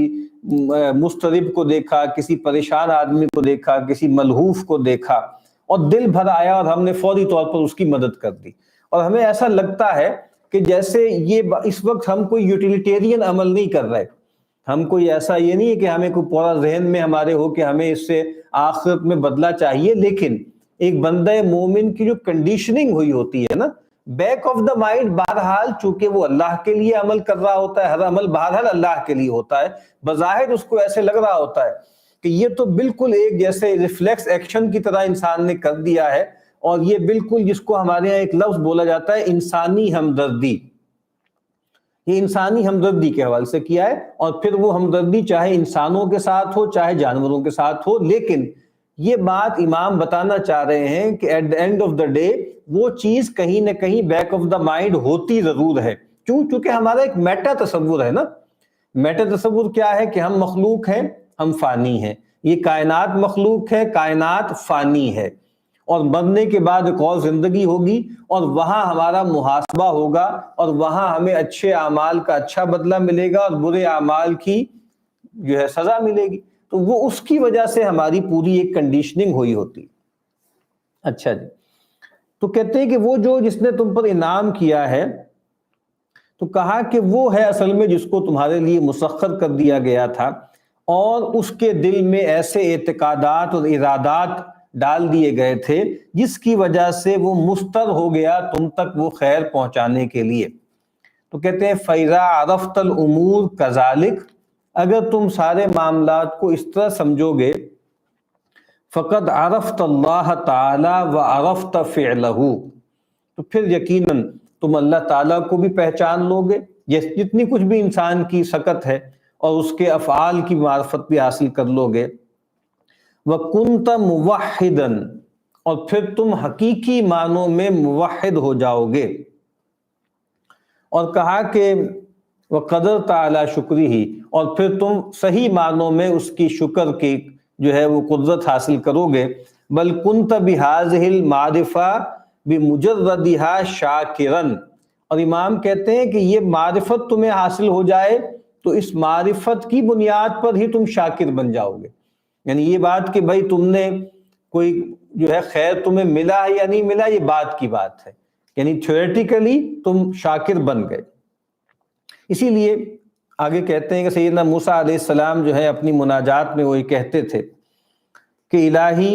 مضطرب کو دیکھا، کسی پریشان آدمی کو دیکھا، کسی ملہوف کو دیکھا، اور دل بھر آیا اور ہم نے فوری طور پر اس کی مدد کر دی، اور ہمیں ایسا لگتا ہے کہ جیسے یہ اس وقت ہم کوئی یوٹیلیٹیرین عمل نہیں کر رہے، ہم کوئی ایسا یہ نہیں ہے کہ ہمیں کوئی پورا ذہن میں ہمارے ہو کہ ہمیں اس سے آخرت میں بدلہ چاہیے، لیکن ایک بندہ مومن کی جو کنڈیشننگ ہوئی ہوتی ہے نا، بیک آف دا مائنڈ، بہرحال چونکہ وہ اللہ کے لیے عمل کر رہا ہوتا ہے، ہر عمل بہرحال اللہ کے لیے ہوتا ہے، بظاہر اس کو ایسے لگ رہا ہوتا ہے کہ یہ تو بالکل ایک جیسے ریفلیکس ایکشن کی طرح انسان نے کر دیا ہے، اور یہ بالکل جس کو ہمارے یہاں ایک لفظ بولا جاتا ہے انسانی ہمدردی، یہ انسانی ہمدردی کے حوالے سے کیا ہے، اور پھر وہ ہمدردی چاہے انسانوں کے ساتھ ہو چاہے جانوروں کے ساتھ ہو، لیکن یہ بات امام بتانا چاہ رہے ہیں کہ at the end of the day وہ چیز کہیں نہ کہیں بیک آف دا مائنڈ ہوتی ضرور ہے، چونکہ ہمارا ایک میٹا تصور ہے نا۔ میٹا تصور کیا ہے کہ ہم مخلوق ہیں، ہم فانی ہیں، یہ کائنات مخلوق ہے، کائنات فانی ہے، اور مرنے کے بعد ایک اور زندگی ہوگی، اور وہاں ہمارا محاسبہ ہوگا، اور وہاں ہمیں اچھے اعمال کا اچھا بدلہ ملے گا اور برے اعمال کی جو ہے سزا ملے گی، تو وہ اس کی وجہ سے ہماری پوری ایک کنڈیشننگ ہوئی ہوتی۔ اچھا جی، تو کہتے ہیں کہ وہ جو جس نے تم پر انعام کیا ہے، تو کہا کہ وہ ہے اصل میں جس کو تمہارے لیے مسخر کر دیا گیا تھا، اور اس کے دل میں ایسے اعتقادات اور ارادات ڈال دیے گئے تھے جس کی وجہ سے وہ مستر ہو گیا تم تک وہ خیر پہنچانے کے لیے۔ تو کہتے ہیں فَإِذَا عَرَفْتَ الْأُمُورَ كَذَلِكَ، اگر تم سارے معاملات کو اس طرح سمجھو گے، فَقَدْ عَرَفْتَ اللَّهَ تَعَالَى وَعَرَفْتَ فِعْلَهُ، تو پھر یقیناً تم اللہ تعالیٰ کو بھی پہچان لو گے، جتنی کچھ بھی انسان کی سکت ہے، اور اس کے افعال کی معرفت بھی حاصل کر لو گے۔ وَكُنْتَ مُوَحِّدًا، اور پھر تم حقیقی معنوں میں موحد ہو جاؤ گے۔ اور کہا کہ وَقَدَرْتَ عَلَى شُكْرِهِ، اور پھر تم صحیح معنوں میں اس کی شکر کی جو ہے وہ قدرت حاصل کرو گے۔ بل كنت بهذه المعرفة بمجردها شاکرا، اور امام کہتے ہیں کہ یہ معرفت تمہیں حاصل ہو جائے تو اس معرفت کی بنیاد پر ہی تم شاکر بن جاؤ گے، یعنی یہ بات کہ بھائی تم نے کوئی جو ہے خیر تمہیں ملا ہے یا نہیں ملا، یہ بات کی بات ہے، یعنی تھیوریٹیکلی تم شاکر بن گئے۔ اسی لیے آگے کہتے ہیں کہ سیدنا موسیٰ علیہ السلام جو ہے اپنی مناجات میں وہی کہتے تھے کہ الہی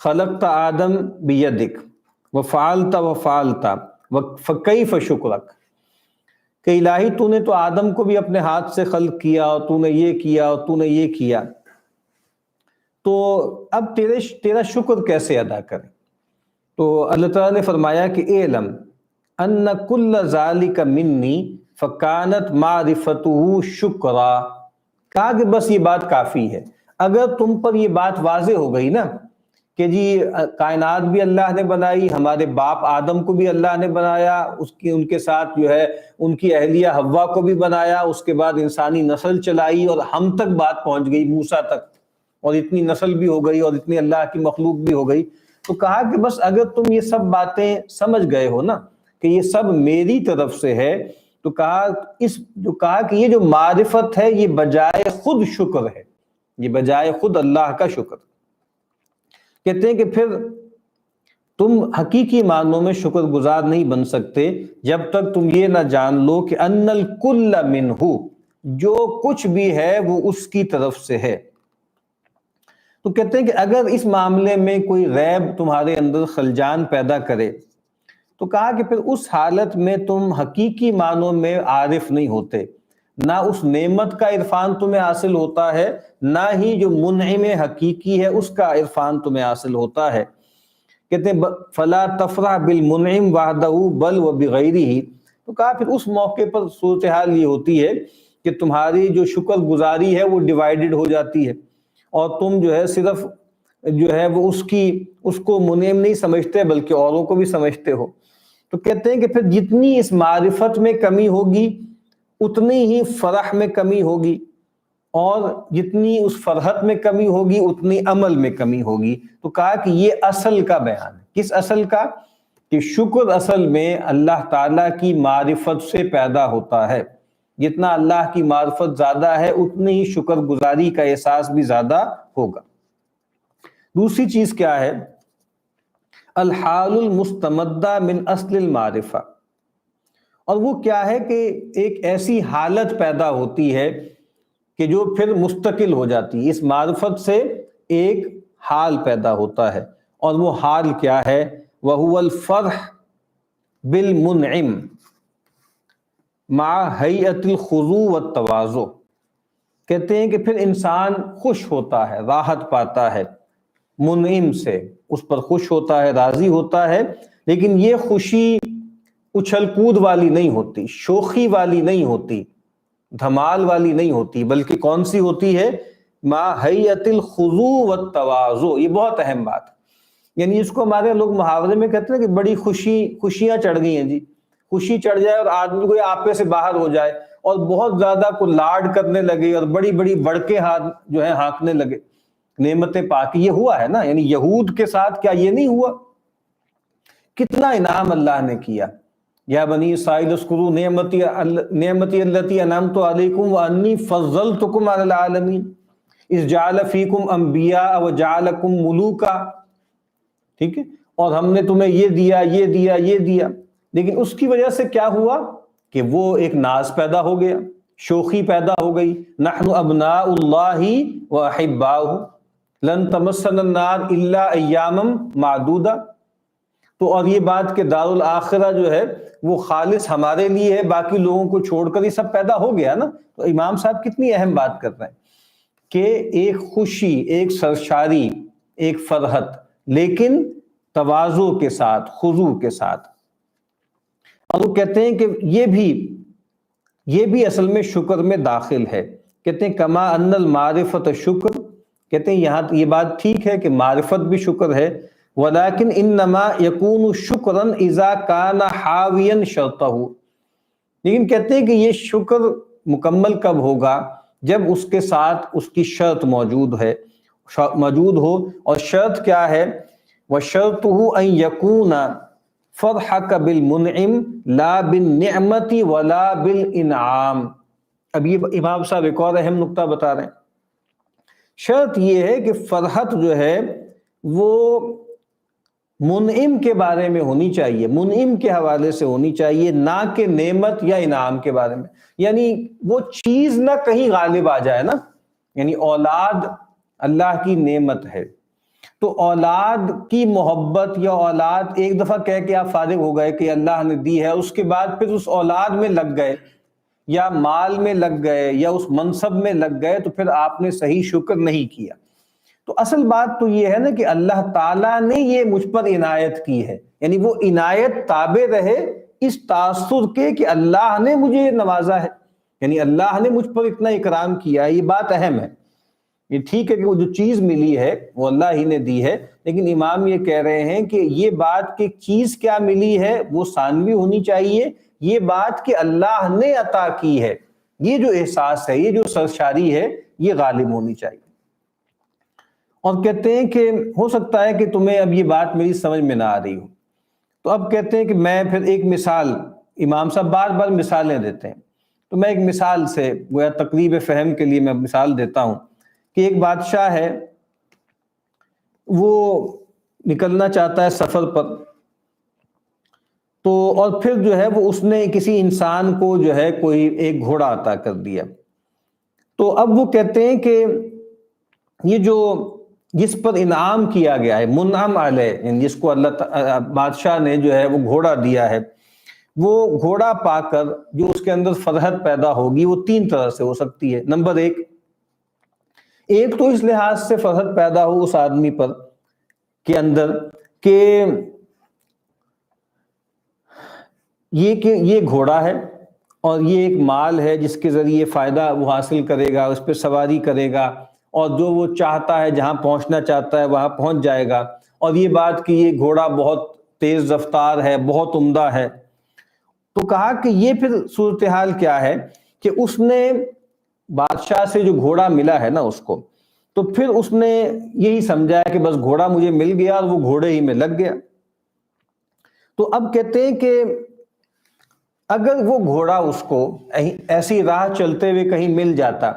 خلقت آدم بیدک وفعلت فکیف شکرک، کہ الہی تو نے تو آدم کو بھی اپنے ہاتھ سے خلق کیا، اور تو نے یہ کیا اور تو نے یہ کیا، تو اب تیرا شکر کیسے ادا کریں؟ تو اللہ تعالیٰ نے فرمایا کہ اعلم ان کل ذالک منی فکانت معرفتہ شکرا، کہا کہ بس یہ بات کافی ہے، اگر تم پر یہ بات واضح ہو گئی نا کہ جی کائنات بھی اللہ نے بنائی، ہمارے باپ آدم کو بھی اللہ نے بنایا، ان کے ساتھ جو ہے ان کی اہلیہ حوا کو بھی بنایا، اس کے بعد انسانی نسل چلائی اور ہم تک بات پہنچ گئی، موسیٰ تک، اور اتنی نسل بھی ہو گئی اور اتنی اللہ کی مخلوق بھی ہو گئی، تو کہا کہ بس اگر تم یہ سب باتیں سمجھ گئے ہو نا کہ یہ سب میری طرف سے ہے، تو کہا کہ یہ جو معرفت ہے یہ بجائے خود شکر ہے، یہ بجائے خود اللہ کا شکر۔ کہتے ہیں کہ پھر تم حقیقی معنوں میں شکر گزار نہیں بن سکتے جب تک تم یہ نہ جان لو کہ ان الکل منہ، جو کچھ بھی ہے وہ اس کی طرف سے ہے۔ تو کہتے ہیں کہ اگر اس معاملے میں کوئی غیب تمہارے اندر خلجان پیدا کرے تو کہا کہ پھر اس حالت میں تم حقیقی معنوں میں عارف نہیں ہوتے، نہ اس نعمت کا عرفان تمہیں حاصل ہوتا ہے، نہ ہی جو منعم حقیقی ہے اس کا عرفان تمہیں حاصل ہوتا ہے۔ کہتے ہیں فلا تفرح بالمنعم وحدہ بل وبغیرہ، تو کہا پھر اس موقع پر صورتحال یہ ہوتی ہے کہ تمہاری جو شکر گزاری ہے وہ ڈیوائیڈڈ ہو جاتی ہے، اور تم جو ہے صرف جو ہے وہ اس کو منعم نہیں سمجھتے بلکہ اوروں کو بھی سمجھتے ہو۔ تو کہتے ہیں کہ پھر جتنی اس معرفت میں کمی ہوگی اتنی ہی فرح میں کمی ہوگی، اور جتنی اس فرحت میں کمی ہوگی اتنی عمل میں کمی ہوگی۔ تو کہا کہ یہ اصل کا بیان ہے۔ کس اصل کا؟ کہ شکر اصل میں اللہ تعالیٰ کی معرفت سے پیدا ہوتا ہے، جتنا اللہ کی معرفت زیادہ ہے اتنی ہی شکر گزاری کا احساس بھی زیادہ ہوگا۔ دوسری چیز کیا ہے؟ الحال المستمدہ من اصل المعرفہ، اور وہ کیا ہے کہ ایک ایسی حالت پیدا ہوتی ہے کہ جو پھر مستقل ہو جاتی ہے، اس معرفت سے ایک حال پیدا ہوتا ہے، اور وہ حال کیا ہے؟ وَهُوَ الْفَرْحُ بِالْمُنْعِمِ مع حیۃ الخضوع والتواضع۔ کہتے ہیں کہ پھر انسان خوش ہوتا ہے، راحت پاتا ہے منعم سے، اس پر خوش ہوتا ہے، راضی ہوتا ہے، لیکن یہ خوشی اچھل کود والی نہیں ہوتی، شوخی والی نہیں ہوتی، دھمال والی نہیں ہوتی، بلکہ کون سی ہوتی ہے؟ مع حیۃ الخضوع والتواضع۔ یہ بہت اہم بات ہے، یعنی اس کو ہمارے لوگ محاورے میں کہتے ہیں کہ بڑی خوشیاں چڑھ گئی ہیں جی، خوشی چڑھ جائے اور آدمی کو آپے سے باہر ہو جائے اور بہت زیادہ کو لاڈ کرنے لگے اور بڑی بڑی بڑکے ہاتھ جو ہے ہانکنے لگے نعمتیں پا کے۔ یہ ہوا ہے نا، یعنی یہود کے ساتھ کیا یہ نہیں ہوا؟ کتنا انعام اللہ نے کیا، یا بنی اسرائیل اذکروا نعمتی التی انعمت علیکم وانی فضلتکم علی العالمین اذ جعل فیکم انبیاء وجعلکم ملوکا، ٹھیک ہے، اور ہم نے تمہیں یہ دیا یہ دیا یہ دیا، لیکن اس کی وجہ سے کیا ہوا کہ وہ ایک ناز پیدا ہو گیا، شوخی پیدا ہو گئی۔ نحن ابناء اللہ واحباؤہ لن تمسنا النار الا ایاما معدودہ۔ تو اور یہ بات کہ دار الاخرہ جو ہے وہ خالص ہمارے لیے ہے، باقی لوگوں کو چھوڑ کر یہ سب پیدا ہو گیا نا۔ تو امام صاحب کتنی اہم بات کر رہے ہیں کہ ایک خوشی، ایک سرشاری، ایک فرحت، لیکن تواضع کے ساتھ، خضوع کے ساتھ۔ اور وہ کہتے ہیں کہ یہ بھی اصل میں شکر میں داخل ہے۔ کہتے ہیں کما ان المعرفت شکر، کہتے ہیں یہاں یہ بات ٹھیک ہے کہ معرفت بھی شکر ہے، ولیکن انما یکون شکرا اذا کان حاویا شرطہ، لیکن کہتے ہیں کہ یہ شکر مکمل کب ہوگا؟ جب اس کے ساتھ اس کی شرط موجود ہو، اور شرط کیا ہے؟ وَشَرْطُهُ أَن يَكُونَ فَرْحَكَ بِالْمُنْعِمِ لَا بِالنِّعْمَةِ وَلَا بِالْإِنْعَامِ۔ اب یہ امام صاحب ایک اور اہم نقطہ بتا رہے ہیں۔ شرط یہ ہے کہ فرحت جو ہے وہ منعم کے بارے میں ہونی چاہیے، منعم کے حوالے سے ہونی چاہیے، نہ کہ نعمت یا انعام کے بارے میں۔ یعنی وہ چیز نہ کہیں غالب آ جائے نا، یعنی اولاد اللہ کی نعمت ہے، تو اولاد کی محبت یا اولاد ایک دفعہ کہہ کے آپ فارغ ہو گئے کہ اللہ نے دی ہے، اس کے بعد پھر اس اولاد میں لگ گئے یا مال میں لگ گئے یا اس منصب میں لگ گئے، تو پھر آپ نے صحیح شکر نہیں کیا۔ تو اصل بات تو یہ ہے نا کہ اللہ تعالیٰ نے یہ مجھ پر عنایت کی ہے، یعنی وہ عنایت تابع رہے اس تاثر کے کہ اللہ نے مجھے نوازا ہے، یعنی اللہ نے مجھ پر اتنا اکرام کیا ہے۔ یہ بات اہم ہے۔ یہ ٹھیک ہے کہ وہ جو چیز ملی ہے وہ اللہ ہی نے دی ہے، لیکن امام یہ کہہ رہے ہیں کہ یہ بات کہ چیز کیا ملی ہے وہ ثانوی ہونی چاہیے، یہ بات کہ اللہ نے عطا کی ہے، یہ جو احساس ہے، یہ جو سرشاری ہے، یہ غالب ہونی چاہیے۔ اور کہتے ہیں کہ ہو سکتا ہے کہ تمہیں اب یہ بات میری سمجھ میں نہ آ رہی ہو، تو اب کہتے ہیں کہ میں پھر ایک مثال، امام صاحب بار بار مثالیں دیتے ہیں، تو میں ایک مثال سے گویا تقریب فہم کے لیے میں مثال دیتا ہوں کہ ایک بادشاہ ہے، وہ نکلنا چاہتا ہے سفر پر، تو اور پھر جو ہے وہ اس نے کسی انسان کو جو ہے کوئی ایک گھوڑا عطا کر دیا، تو اب وہ کہتے ہیں کہ یہ جو جس پر انعام کیا گیا ہے، منعم علیہ، یعنی جس کو اللہ بادشاہ نے جو ہے وہ گھوڑا دیا ہے، وہ گھوڑا پا کر جو اس کے اندر فرحت پیدا ہوگی وہ تین طرح سے ہو سکتی ہے۔ نمبر ایک تو اس لحاظ سے فرحت پیدا ہو اس آدمی پر کے اندر کہ یہ گھوڑا ہے اور یہ ایک مال ہے جس کے ذریعے فائدہ وہ حاصل کرے گا، اس پہ سواری کرے گا، اور جو وہ چاہتا ہے جہاں پہنچنا چاہتا ہے وہاں پہنچ جائے گا، اور یہ بات کہ یہ گھوڑا بہت تیز رفتار ہے، بہت عمدہ ہے۔ تو کہا کہ یہ پھر صورتحال کیا ہے کہ اس نے بادشاہ سے جو گھوڑا ملا ہے نا اس کو، تو پھر اس نے یہی سمجھا کہ بس گھوڑا مجھے مل گیا اور وہ گھوڑے ہی میں لگ گیا۔ تو اب کہتے ہیں کہ اگر وہ گھوڑا اس کو ایسی راہ چلتے ہوئے کہیں مل جاتا،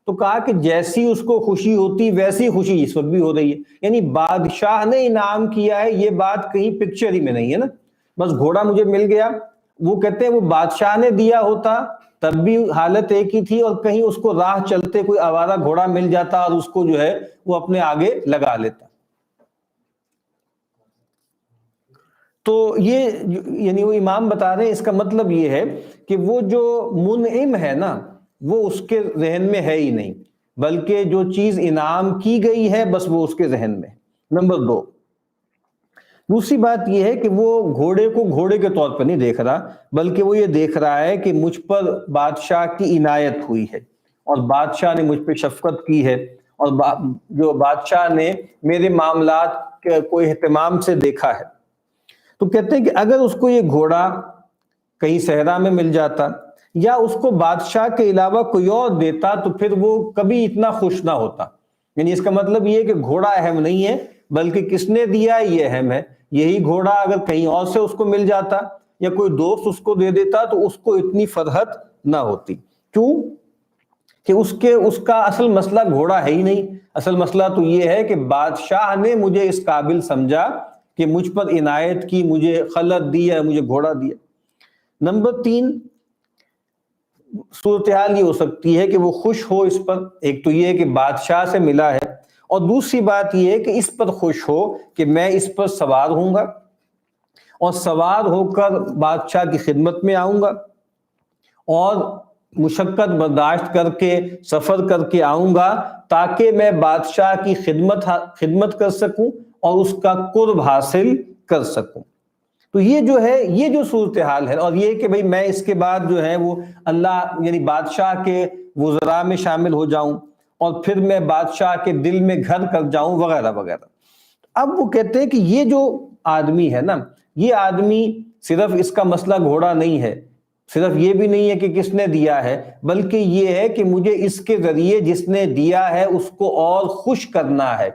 تو کہا کہ جیسی اس کو خوشی ہوتی ویسی خوشی اس وقت بھی ہو رہی ہے، یعنی بادشاہ نے انعام کیا ہے، یہ بات کہیں پکچر ہی میں نہیں ہے نا، بس گھوڑا مجھے مل گیا۔ وہ کہتے ہیں وہ بادشاہ نے دیا ہوتا تب بھی حالت ایک ہی تھی، اور کہیں اس کو راہ چلتے کوئی آوارہ گھوڑا مل جاتا اور اس کو جو ہے وہ اپنے آگے لگا لیتا۔ تو یہ یعنی وہ امام بتا رہے ہیں اس کا مطلب یہ ہے کہ وہ جو منعم ہے نا وہ اس کے ذہن میں ہے ہی نہیں، بلکہ جو چیز انعام کی گئی ہے بس وہ اس کے ذہن میں ہے۔ نمبر دوسری بات یہ ہے کہ وہ گھوڑے کو گھوڑے کے طور پر نہیں دیکھ رہا، بلکہ وہ یہ دیکھ رہا ہے کہ مجھ پر بادشاہ کی عنایت ہوئی ہے، اور بادشاہ نے مجھ پہ شفقت کی ہے، اور جو بادشاہ نے میرے معاملات کو اہتمام سے دیکھا ہے۔ تو کہتے ہیں کہ اگر اس کو یہ گھوڑا کہیں صحرا میں مل جاتا یا اس کو بادشاہ کے علاوہ کوئی اور دیتا تو پھر وہ کبھی اتنا خوش نہ ہوتا۔ یعنی اس کا مطلب یہ ہے کہ گھوڑا اہم نہیں ہے، بلکہ کس نے دیا یہ اہم ہے۔ یہی گھوڑا اگر کہیں اور سے اس کو مل جاتا یا کوئی دوست اس کو دے دیتا تو اس کو اتنی فرحت نہ ہوتی۔ کیوں کہ اس کا اصل مسئلہ گھوڑا ہے ہی نہیں، اصل مسئلہ تو یہ ہے کہ بادشاہ نے مجھے اس قابل سمجھا کہ مجھ پر عنایت کی، مجھے خلعت دی ہے، مجھے گھوڑا دیا۔ نمبر 3 صورتحال یہ ہو سکتی ہے کہ وہ خوش ہو اس پر، ایک تو یہ ہے کہ بادشاہ سے ملا ہے، اور دوسری بات یہ ہے کہ اس پر خوش ہو کہ میں اس پر سوار ہوں گا اور سوار ہو کر بادشاہ کی خدمت میں آؤں گا، اور مشقت برداشت کر کے سفر کر کے آؤں گا تاکہ میں بادشاہ کی خدمت کر سکوں اور اس کا قرب حاصل کر سکوں۔ تو یہ جو ہے یہ جو صورتحال ہے، اور یہ کہ بھئی میں اس کے بعد جو ہے وہ اللہ یعنی بادشاہ کے وزراء میں شامل ہو جاؤں اور پھر میں بادشاہ کے دل میں گھر کر جاؤں وغیرہ وغیرہ۔ اب وہ کہتے ہیں کہ یہ جو آدمی ہے نا، یہ آدمی صرف اس کا مسئلہ گھوڑا نہیں ہے، صرف یہ بھی نہیں ہے کہ کس نے دیا ہے، بلکہ یہ ہے کہ مجھے اس کے ذریعے جس نے دیا ہے اس کو اور خوش کرنا ہے،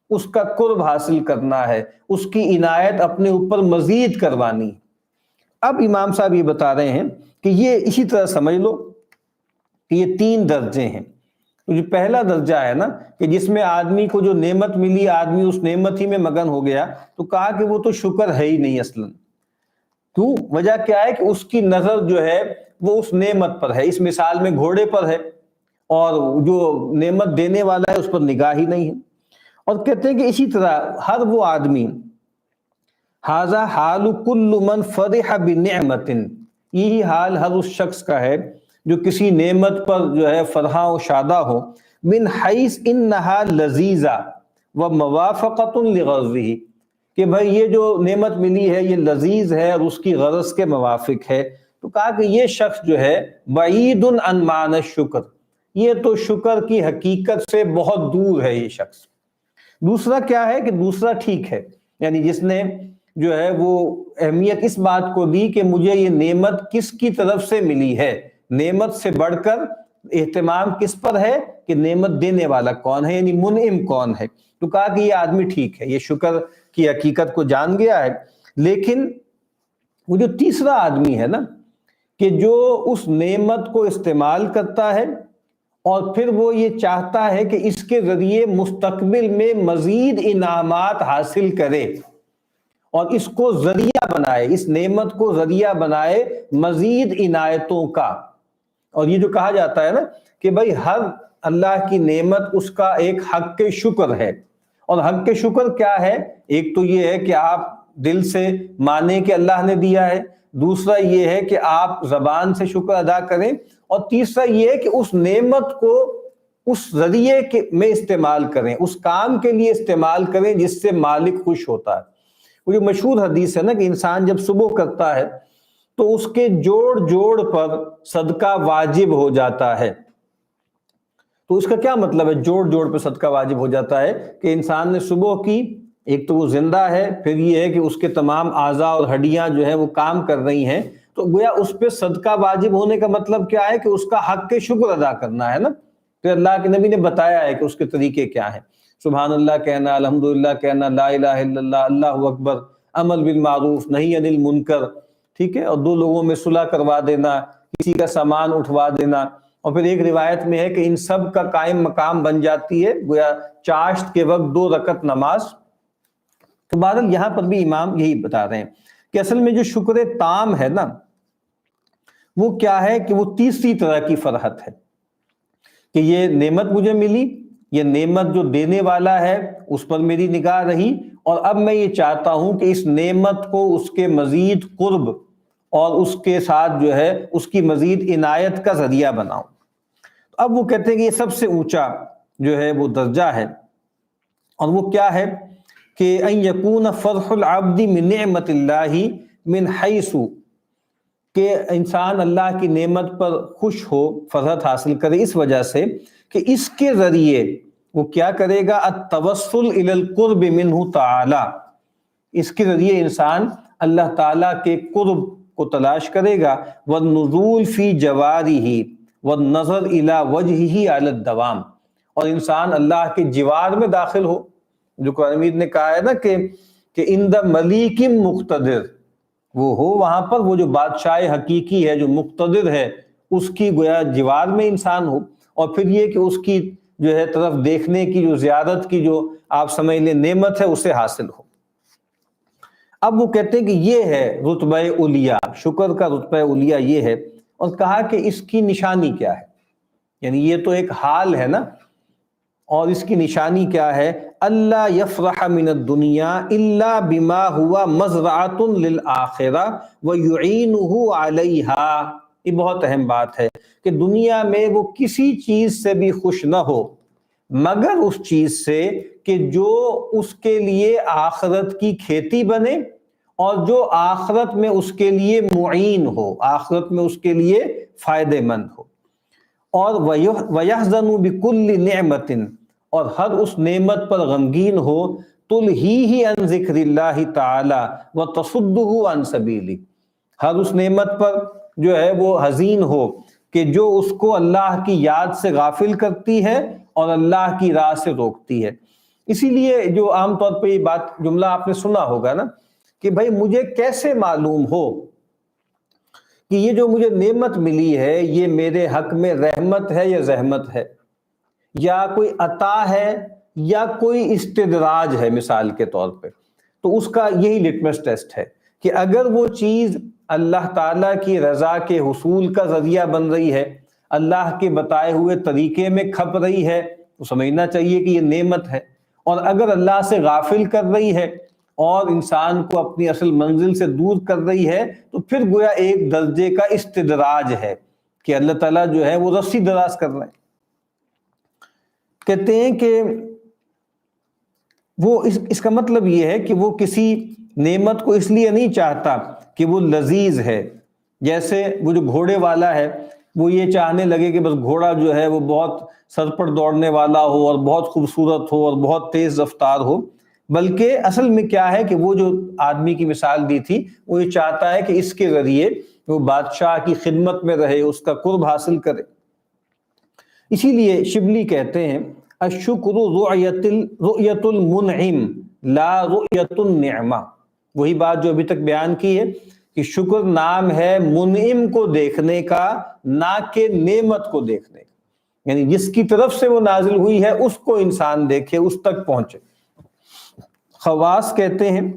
اس کا قرب حاصل کرنا ہے، اس کی عنایت اپنے اوپر مزید کروانی۔ اب امام صاحب یہ بتا رہے ہیں کہ یہ اسی طرح سمجھ لو کہ یہ 3 درجے ہیں۔ تو جو پہلا درجہ ہے نا کہ جس میں آدمی کو جو نعمت ملی آدمی اس نعمت ہی میں مگن ہو گیا، تو کہا کہ وہ تو شکر ہے ہی نہیں اصلاً۔ کیوں؟ وجہ کیا ہے کہ اس کی نظر جو ہے وہ اس نعمت پر ہے، اس مثال میں گھوڑے پر ہے، اور جو نعمت دینے والا ہے اس پر نگاہ ہی نہیں ہے۔ اور کہتے ہیں کہ اسی طرح ہر وہ آدمی ھذا حال کل من فرح بنعمت، یہی حال ہر اس شخص کا ہے جو کسی نعمت پر جو ہے فرحاں و شادہ ہو، من حیث انہا لذیذہ وموافقۃ لغرضہ، کہ بھئی یہ جو نعمت ملی ہے یہ لذیذ ہے اور اس کی غرض کے موافق ہے۔ تو کہا کہ یہ شخص جو ہے بعید عن معنی الشکر، یہ تو شکر کی حقیقت سے بہت دور ہے یہ شخص۔ دوسرا کیا ہے کہ دوسرا ٹھیک ہے، یعنی جس نے جو ہے وہ اہمیت اس بات کو دی کہ مجھے یہ نعمت کس کی طرف سے ملی ہے، نعمت سے بڑھ کر اہتمام کس پر ہے کہ نعمت دینے والا کون ہے، یعنی منعم کون ہے. تو کہا کہ یہ آدمی ٹھیک ہے، یہ شکر کی حقیقت کو جان گیا ہے. لیکن وہ جو تیسرا آدمی ہے نا، کہ جو اس نعمت کو استعمال کرتا ہے اور پھر وہ یہ چاہتا ہے کہ اس کے ذریعے مستقبل میں مزید انعامات حاصل کرے اور اس کو ذریعہ بنائے، اس نعمت کو ذریعہ بنائے مزید عنایتوں کا. اور یہ جو کہا جاتا ہے نا کہ بھائی ہر اللہ کی نعمت اس کا ایک حق کے شکر ہے. اور حق کے شکر کیا ہے؟ ایک تو یہ ہے کہ آپ دل سے مانیں کہ اللہ نے دیا ہے، دوسرا یہ ہے کہ آپ زبان سے شکر ادا کریں، اور تیسرا یہ ہے کہ اس نعمت کو اس ذریعے میں استعمال کریں، اس کام کے لیے استعمال کریں جس سے مالک خوش ہوتا ہے. وہ جو مشہور حدیث ہے نا کہ انسان جب صبح کرتا ہے تو اس کے جوڑ جوڑ پر صدقہ واجب ہو جاتا ہے. تو اس کا کیا مطلب ہے جوڑ جوڑ پہ صدقہ واجب ہو جاتا ہے؟ کہ انسان نے صبح کی، ایک تو وہ زندہ ہے، پھر یہ ہے کہ اس کے تمام اعضاء اور ہڈیاں جو ہیں وہ کام کر رہی ہیں، تو گویا اس پہ صدقہ واجب ہونے کا مطلب کیا ہے کہ اس کا حق کے شکر ادا کرنا ہے نا. تو اللہ کے نبی نے بتایا ہے کہ اس کے طریقے کیا ہیں. سبحان اللہ کہنا، الحمدللہ کہنا، لا الہ الا اللہ، اللہ اکبر، عمل بالمعروف، نہی عن المنکر، ٹھیک ہے، اور دو لوگوں میں صلح کروا دینا، کسی کا سامان اٹھوا دینا. اور پھر ایک روایت میں ہے کہ ان سب کا قائم مقام بن جاتی ہے گویا چاشت کے وقت 2 رکعت نماز. تو بہرحال یہاں پر بھی امام یہی بتا رہے ہیں کہ اصل میں جو شکر تام ہے نا وہ کیا ہے کہ وہ تیسری طرح کی فرحت ہے کہ یہ نعمت مجھے ملی، یہ نعمت جو دینے والا ہے اس پر میری نگاہ رہی، اور اب میں یہ چاہتا ہوں کہ اس نعمت کو اس کے مزید قرب اور اس کے ساتھ جو ہے اس کی مزید عنایت کا ذریعہ بناؤں. اب وہ کہتے ہیں کہ یہ سب سے اونچا جو ہے وہ درجہ ہے، اور وہ کیا ہے کہ ان یکون فرح العبد من نعمت اللہ من حیث، کہ انسان اللہ کی نعمت پر خوش ہو، فرحت حاصل کرے اس وجہ سے کہ اس کے ذریعے وہ کیا کرے گا، التوسل الی القرب منہ تعالی، اس کے ذریعے انسان اللہ تعالیٰ کے قرب کو تلاش کرے گا، والنزول فی جوارہ والنظر الی وجہہ علی الدوام، اور انسان اللہ کے جوار میں داخل ہو، جو قرآن مجید نے کہا ہے نا کہ عند ملیک مقتدر، وہ ہو وہاں پر وہ جو بادشاہ حقیقی ہے جو مقتدر ہے اس کی گویا جوار میں انسان ہو، اور پھر یہ کہ اس کی جو ہے طرف دیکھنے کی جو زیارت کی جو آپ سمجھ لیں نعمت ہے اسے حاصل ہو. اب وہ کہتے ہیں کہ یہ ہے رتبہ علیہ، شکر کا رتبہ علیہ یہ ہے، اور کہا کہ اس کی نشانی کیا ہے، یعنی یہ تو ایک حال ہے نا، اور اس کی نشانی کیا ہے، اللہ یفرح من الدنیا الا بما ہوا مزرعۃ للآخرہ ویعینہ علیہا. یہ بہت اہم بات ہے کہ دنیا میں وہ کسی چیز سے بھی خوش نہ ہو مگر اس چیز سے کہ جو اس کے لیے آخرت کی کھیتی بنے اور جو آخرت میں اس کے لیے معین ہو، آخرت میں اس کے لیے فائدہ مند ہو. اور وَيَحْزَنُ بِكُلِّ نِعْمَةٍ، اور ہر اس نعمت پر غمگین ہو، تُلْهِيهِ عَنْ ذِكْرِ اللَّهِ تَعَالَى وَتَصُدُّهُ عَنْ سَبِيلِهِ، ہر اس نعمت پر جو ہے وہ حزین ہو کہ جو اس کو اللہ کی یاد سے غافل کرتی ہے اور اللہ کی راہ سے روکتی ہے. اسی لیے جو عام طور پہ یہ بات جملہ آپ نے سنا ہوگا نا کہ بھائی مجھے کیسے معلوم ہو کہ یہ جو مجھے نعمت ملی ہے یہ میرے حق میں رحمت ہے یا زحمت ہے، یا کوئی عطا ہے یا کوئی استدراج ہے مثال کے طور پہ. تو اس کا یہی لٹمس ٹیسٹ ہے کہ اگر وہ چیز اللہ تعالیٰ کی رضا کے حصول کا ذریعہ بن رہی ہے، اللہ کے بتائے ہوئے طریقے میں کھپ رہی ہے، تو سمجھنا چاہیے کہ یہ نعمت ہے. اور اگر اللہ سے غافل کر رہی ہے اور انسان کو اپنی اصل منزل سے دور کر رہی ہے تو پھر گویا ایک درجے کا استدراج ہے کہ اللہ تعالیٰ جو ہے وہ رسی دراز کر رہے ہیں. کہتے ہیں کہ وہ اس کا مطلب یہ ہے کہ وہ کسی نعمت کو اس لیے نہیں چاہتا کہ وہ لذیذ ہے، جیسے وہ جو گھوڑے والا ہے وہ یہ چاہنے لگے کہ بس گھوڑا جو ہے وہ بہت سر پر دوڑنے والا ہو اور بہت خوبصورت ہو اور بہت تیز رفتار ہو، بلکہ اصل میں کیا ہے کہ وہ جو آدمی کی مثال دی تھی وہ یہ چاہتا ہے کہ اس کے ذریعے وہ بادشاہ کی خدمت میں رہے، اس کا قرب حاصل کرے. اسی لیے شبلی کہتے ہیں الشکر رؤیت المنعم لا رؤیت النعمہ، وہی بات جو ابھی تک بیان کی ہے کہ شکر نام ہے منعم کو دیکھنے کا، نہ کہ نعمت کو دیکھنے کا، یعنی جس کی طرف سے وہ نازل ہوئی ہے اس کو انسان دیکھے، اس تک پہنچے۔ خواص کہتے ہیں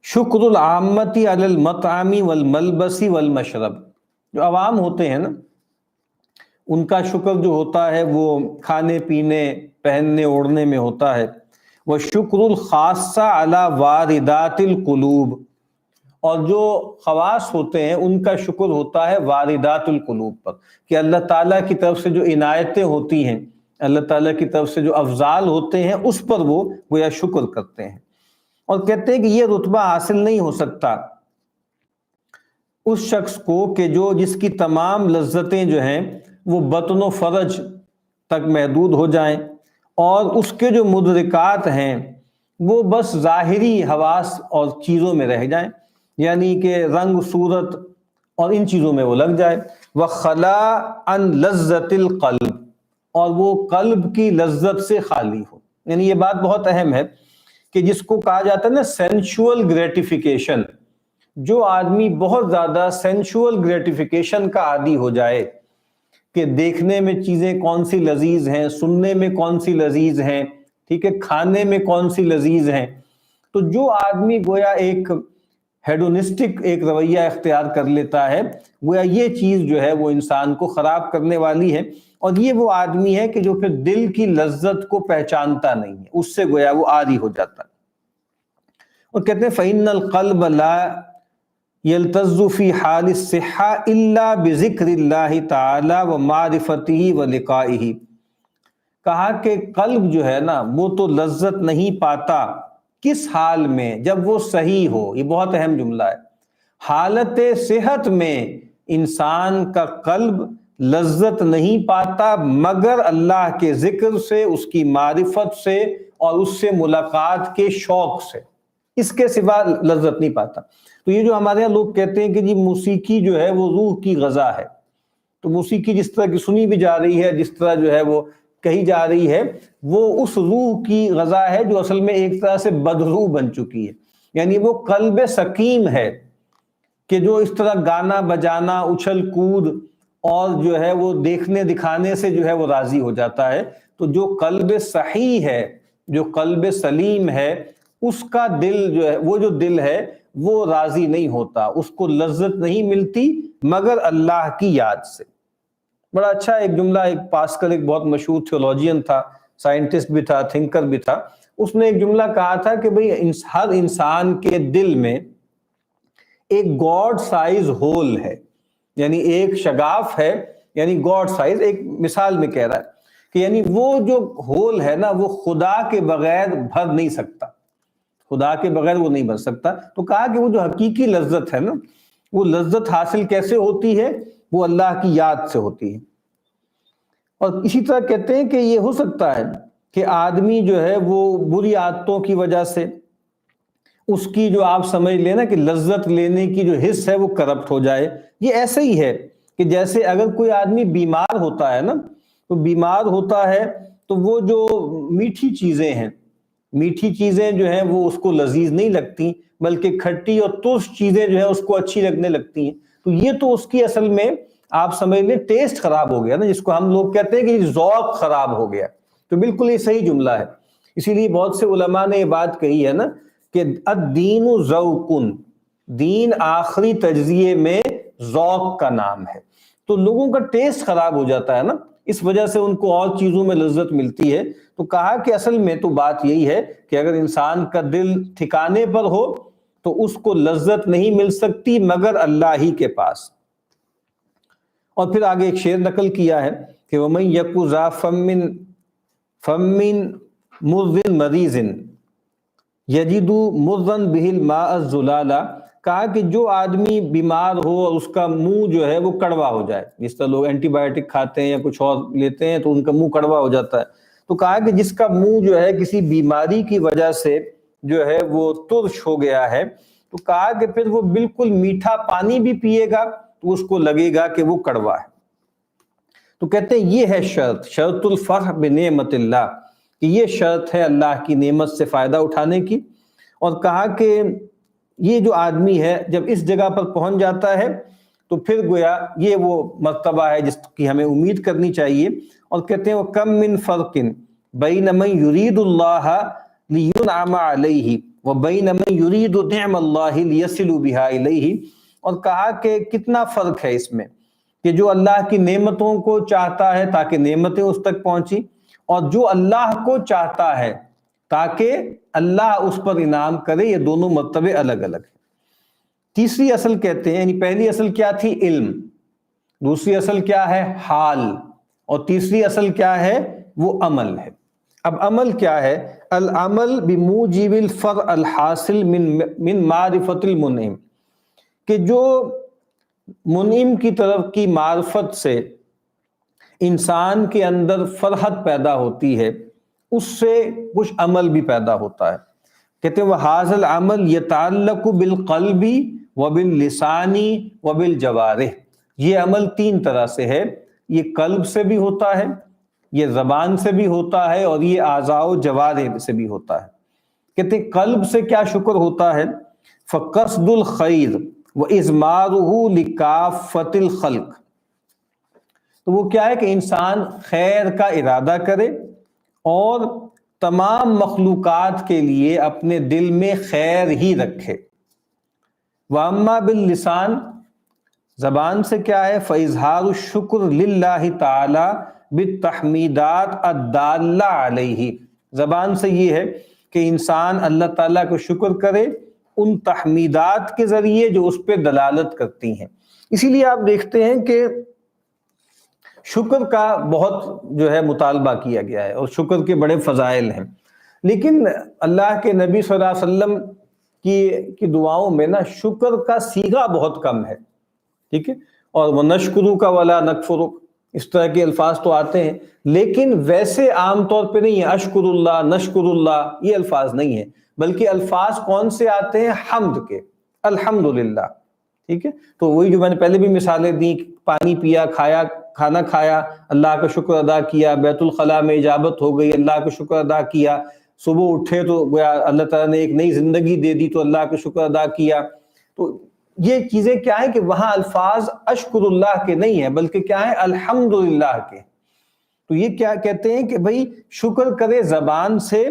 شکر العامتی علی المطعم والملبس والمشرب، جو عوام ہوتے ہیں نا ان کا شکر جو ہوتا ہے وہ کھانے پینے پہننے اوڑھنے میں ہوتا ہے۔ وشکر الخاصہ علی واردات القلوب، اور جو خواص ہوتے ہیں ان کا شکر ہوتا ہے واردات القلوب پر، کہ اللہ تعالیٰ کی طرف سے جو عنایتیں ہوتی ہیں، اللہ تعالیٰ کی طرف سے جو افضال ہوتے ہیں اس پر وہ گویا شکر کرتے ہیں۔ اور کہتے ہیں کہ یہ رتبہ حاصل نہیں ہو سکتا اس شخص کو کہ جس کی تمام لذتیں جو ہیں وہ بطن و فرج تک محدود ہو جائیں، اور اس کے جو مدرکات ہیں وہ بس ظاہری حواس اور چیزوں میں رہ جائیں، یعنی کہ رنگ صورت اور ان چیزوں میں وہ لگ جائے۔ وَخَلَا عَنْ لَذَّةِ الْقَلْبِ، اور وہ قلب کی لذت سے خالی ہو۔ یعنی یہ بات بہت اہم ہے کہ جس کو کہا جاتا ہے نا سینشول گریٹیفیکیشن، جو آدمی بہت زیادہ سینشول گریٹیفیکیشن کا عادی ہو جائے کہ دیکھنے میں چیزیں کون سی لذیذ ہیں، سننے میں کون سی لذیذ ہیں، ٹھیک ہے، کھانے میں کون سی لذیذ ہیں، تو جو آدمی گویا ایک ہیڈونسٹک ایک رویہ اختیار کر لیتا ہے، گویا یہ چیز جو ہے وہ انسان کو خراب کرنے والی ہے، اور یہ وہ آدمی ہے کہ جو پھر دل کی لذت کو پہچانتا نہیں ہے، اس سے گویا وہ عاری ہو جاتا ہے۔ اور کہتے ہیں فَإِنَّ الْقَلْبَ لَا يَلْتَزُّ فِي حَالِ الصِّحَّةِ إِلَّا بِذِكْرِ اللَّهِ تَعَالَى وَمَعْرِفَتِهِ وَلِقَائِهِ، کہا کہ قلب جو ہے نا وہ تو لذت نہیں پاتا کس حال میں، جب وہ صحیح ہو۔ یہ بہت اہم جملہ ہے۔ حالت صحت میں انسان کا قلب لذت نہیں پاتا مگر اللہ کے ذکر سے، اس کی معرفت سے اور اس سے ملاقات کے شوق سے، اس کے سوا لذت نہیں پاتا۔ تو یہ جو ہمارے یہاں لوگ کہتے ہیں کہ جی موسیقی جو ہے وہ روح کی غذا ہے، تو موسیقی جس طرح کی سنی بھی جا رہی ہے، جس طرح جو ہے وہ کہی جا رہی ہے، وہ اس روح کی غذا ہے جو اصل میں ایک طرح سے بدروح بن چکی ہے، یعنی وہ قلب سقیم ہے کہ جو اس طرح گانا بجانا اچھل کود اور جو ہے وہ دیکھنے دکھانے سے جو ہے وہ راضی ہو جاتا ہے۔ تو جو قلب صحیح ہے، جو قلب سلیم ہے، اس کا دل جو ہے، وہ جو دل ہے وہ راضی نہیں ہوتا، اس کو لذت نہیں ملتی مگر اللہ کی یاد سے۔ بڑا اچھا ایک جملہ، ایک پاسکل ایک بہت مشہور تھیولوجین تھا، سائنٹسٹ بھی تھا، تھنکر بھی تھا، اس نے ایک جملہ کہا تھا کہ بھئی ہر انسان کے دل میں ایک گاڈ سائز ہول ہے، یعنی ایک شگاف ہے، یعنی گاڈ سائز، ایک مثال میں کہہ رہا ہے کہ یعنی وہ جو ہول ہے نا وہ خدا کے بغیر بھر نہیں سکتا، خدا کے بغیر وہ نہیں بن سکتا۔ تو کہا کہ وہ جو حقیقی لذت ہے نا، وہ لذت حاصل کیسے ہوتی ہے؟ وہ اللہ کی یاد سے ہوتی ہے۔ اور اسی طرح کہتے ہیں کہ یہ ہو سکتا ہے کہ آدمی جو ہے وہ بری عادتوں کی وجہ سے اس کی جو آپ سمجھ لیں نا کہ لذت لینے کی جو حص ہے وہ کرپٹ ہو جائے۔ یہ ایسے ہی ہے کہ جیسے اگر کوئی آدمی بیمار ہوتا ہے نا، تو بیمار ہوتا ہے تو وہ جو میٹھی چیزیں ہیں، میٹھی چیزیں جو ہیں وہ اس کو لذیذ نہیں لگتی، بلکہ کھٹی اور ترش چیزیں جو ہیں اس کو اچھی لگنے لگتی ہیں۔ تو یہ تو اس کی اصل میں آپ سمجھ لیں ٹیسٹ خراب ہو گیا نا، جس کو ہم لوگ کہتے ہیں کہ ذوق خراب ہو گیا۔ تو بالکل یہ صحیح جملہ ہے۔ اسی لیے بہت سے علماء نے یہ بات کہی ہے نا کہ الدین ذوق، دین آخری تجزیے میں ذوق کا نام ہے۔ تو لوگوں کا ٹیسٹ خراب ہو جاتا ہے نا، اس وجہ سے ان کو اور چیزوں میں لذت ملتی ہے۔ تو کہا کہ اصل میں تو بات یہی ہے کہ اگر انسان کا دل ٹھکانے پر ہو تو اس کو لذت نہیں مل سکتی مگر اللہ ہی کے پاس۔ اور پھر آگے ایک شعر نقل کیا ہے کہ وَمَن يَكُ ذَا فَمٍّ مُرٍّ مَرِيضٍ يَجِدُ مُرًّا بِهِ الْمَاءَ الزُّلَالَ، کہا کہ جو آدمی بیمار ہو اور اس کا منہ جو ہے وہ کڑوا ہو جائے، جس طرح لوگ اینٹی بائیوٹک کھاتے ہیں یا کچھ اور لیتے ہیں تو ان کا منہ کڑوا ہو جاتا ہے، تو کہا کہ جس کا منہ جو ہے کسی بیماری کی وجہ سے جو ہے وہ ترش ہو گیا ہے، تو کہا کہ پھر وہ بالکل میٹھا پانی بھی پیے گا تو اس کو لگے گا کہ وہ کڑوا ہے۔ تو کہتے ہیں یہ ہے شرط الفرح بنعمت اللہ، کہ یہ شرط ہے اللہ کی نعمت سے فائدہ اٹھانے کی. اور کہا کہ یہ جو آدمی ہے جب اس جگہ پر پہنچ جاتا ہے تو پھر گویا یہ وہ مرتبہ ہے جس کی ہمیں امید کرنی چاہیے. اور کہتے ہیں وَكَم مِّن فَرْقٍ بَيْنَ مَن يُرِيدُ اللَّهَ لِيُنْعَمَ عَلَيْهِ وَبَيْنَ مَن يُرِيدُ نِعْمَ اللَّهِ لِيَصِلُ بِهَا إِلَيْهِ. اور کہا کہ کتنا فرق ہے اس میں کہ جو اللہ کی نعمتوں کو چاہتا ہے تاکہ نعمتیں اس تک پہنچی، اور جو اللہ کو چاہتا ہے تاکہ اللہ اس پر انعام کرے، یہ دونوں مرتبے الگ الگ ہیں. تیسری اصل کہتے ہیں، یعنی پہلی اصل کیا تھی؟ علم. دوسری اصل کیا ہے؟ حال. اور تیسری اصل کیا ہے؟ وہ عمل ہے. اب عمل کیا ہے؟ العمل بموجب الفرع الحاصل من معرفت المنعم، کہ جو منعم کی طرف کی معرفت سے انسان کے اندر فرحت پیدا ہوتی ہے، اس سے کچھ عمل بھی پیدا ہوتا ہے. کہتے ہیں وَهَذَا الْعَمَلْ يَتَعَلَّقُ بِالْقَلْبِ وَبِاللِّسَانِ وَبِالْجَوَارِحِ. یہ عمل تین طرح سے ہے، یہ قلب سے بھی ہوتا ہے، یہ زبان سے بھی ہوتا ہے، اور یہ اعضاء و جوارح سے بھی ہوتا ہے. کہتے ہیں قلب سے کیا شکر ہوتا ہے؟ فَقَصْدُ الْخَيْرِ وَإِزْمَارُهُ لِكَافَّةِ الْخَلْقِ. تو وہ کیا ہے کہ انسان خیر کا ارادہ کرے اور تمام مخلوقات کے لیے اپنے دل میں خیر ہی رکھے. وَأَمَّا بِاللِّسَان، زبان سے کیا ہے؟ فَإِظْهَارُ الشُّكْرِ لِلَّهِ تَعَالَى بِالتَّحْمِيدَاتِ الدَّالَّةِ عَلَيْهِ. زبان سے یہ ہے کہ انسان اللہ تعالیٰ کو شکر کرے ان تحمیدات کے ذریعے جو اس پہ دلالت کرتی ہیں. اسی لیے آپ دیکھتے ہیں کہ شکر کا بہت جو ہے مطالبہ کیا گیا ہے اور شکر کے بڑے فضائل ہیں، لیکن اللہ کے نبی صلی اللہ علیہ وسلم کی دعاؤں میں نا شکر کا صیغہ بہت کم ہے. ٹھیک ہے، اور وَنَشْكُرُكَ وَلَا نَكْفُرُكَ اس طرح کے الفاظ تو آتے ہیں، لیکن ویسے عام طور پہ نہیں ہے. اشکر اللہ، نشکر اللہ، یہ الفاظ نہیں ہیں، بلکہ الفاظ کون سے آتے ہیں؟ حمد کے، الحمدللہ. ٹھیک ہے، تو وہی جو میں نے پہلے بھی مثالیں دی، پانی پیا، کھانا کھایا، اللہ کا شکر ادا کیا، بیت الخلاء میں اجابت ہو گئی، اللہ کا شکر ادا کیا، صبح اٹھے تو گویا اللہ تعالیٰ نے ایک نئی زندگی دے دی تو اللہ کا شکر ادا کیا. تو یہ چیزیں کیا ہیں کہ وہاں الفاظ اشکر اللہ کے نہیں ہیں، بلکہ کیا ہیں؟ الحمدللہ کے. تو یہ کیا کہتے ہیں کہ بھئی شکر کرے زبان سے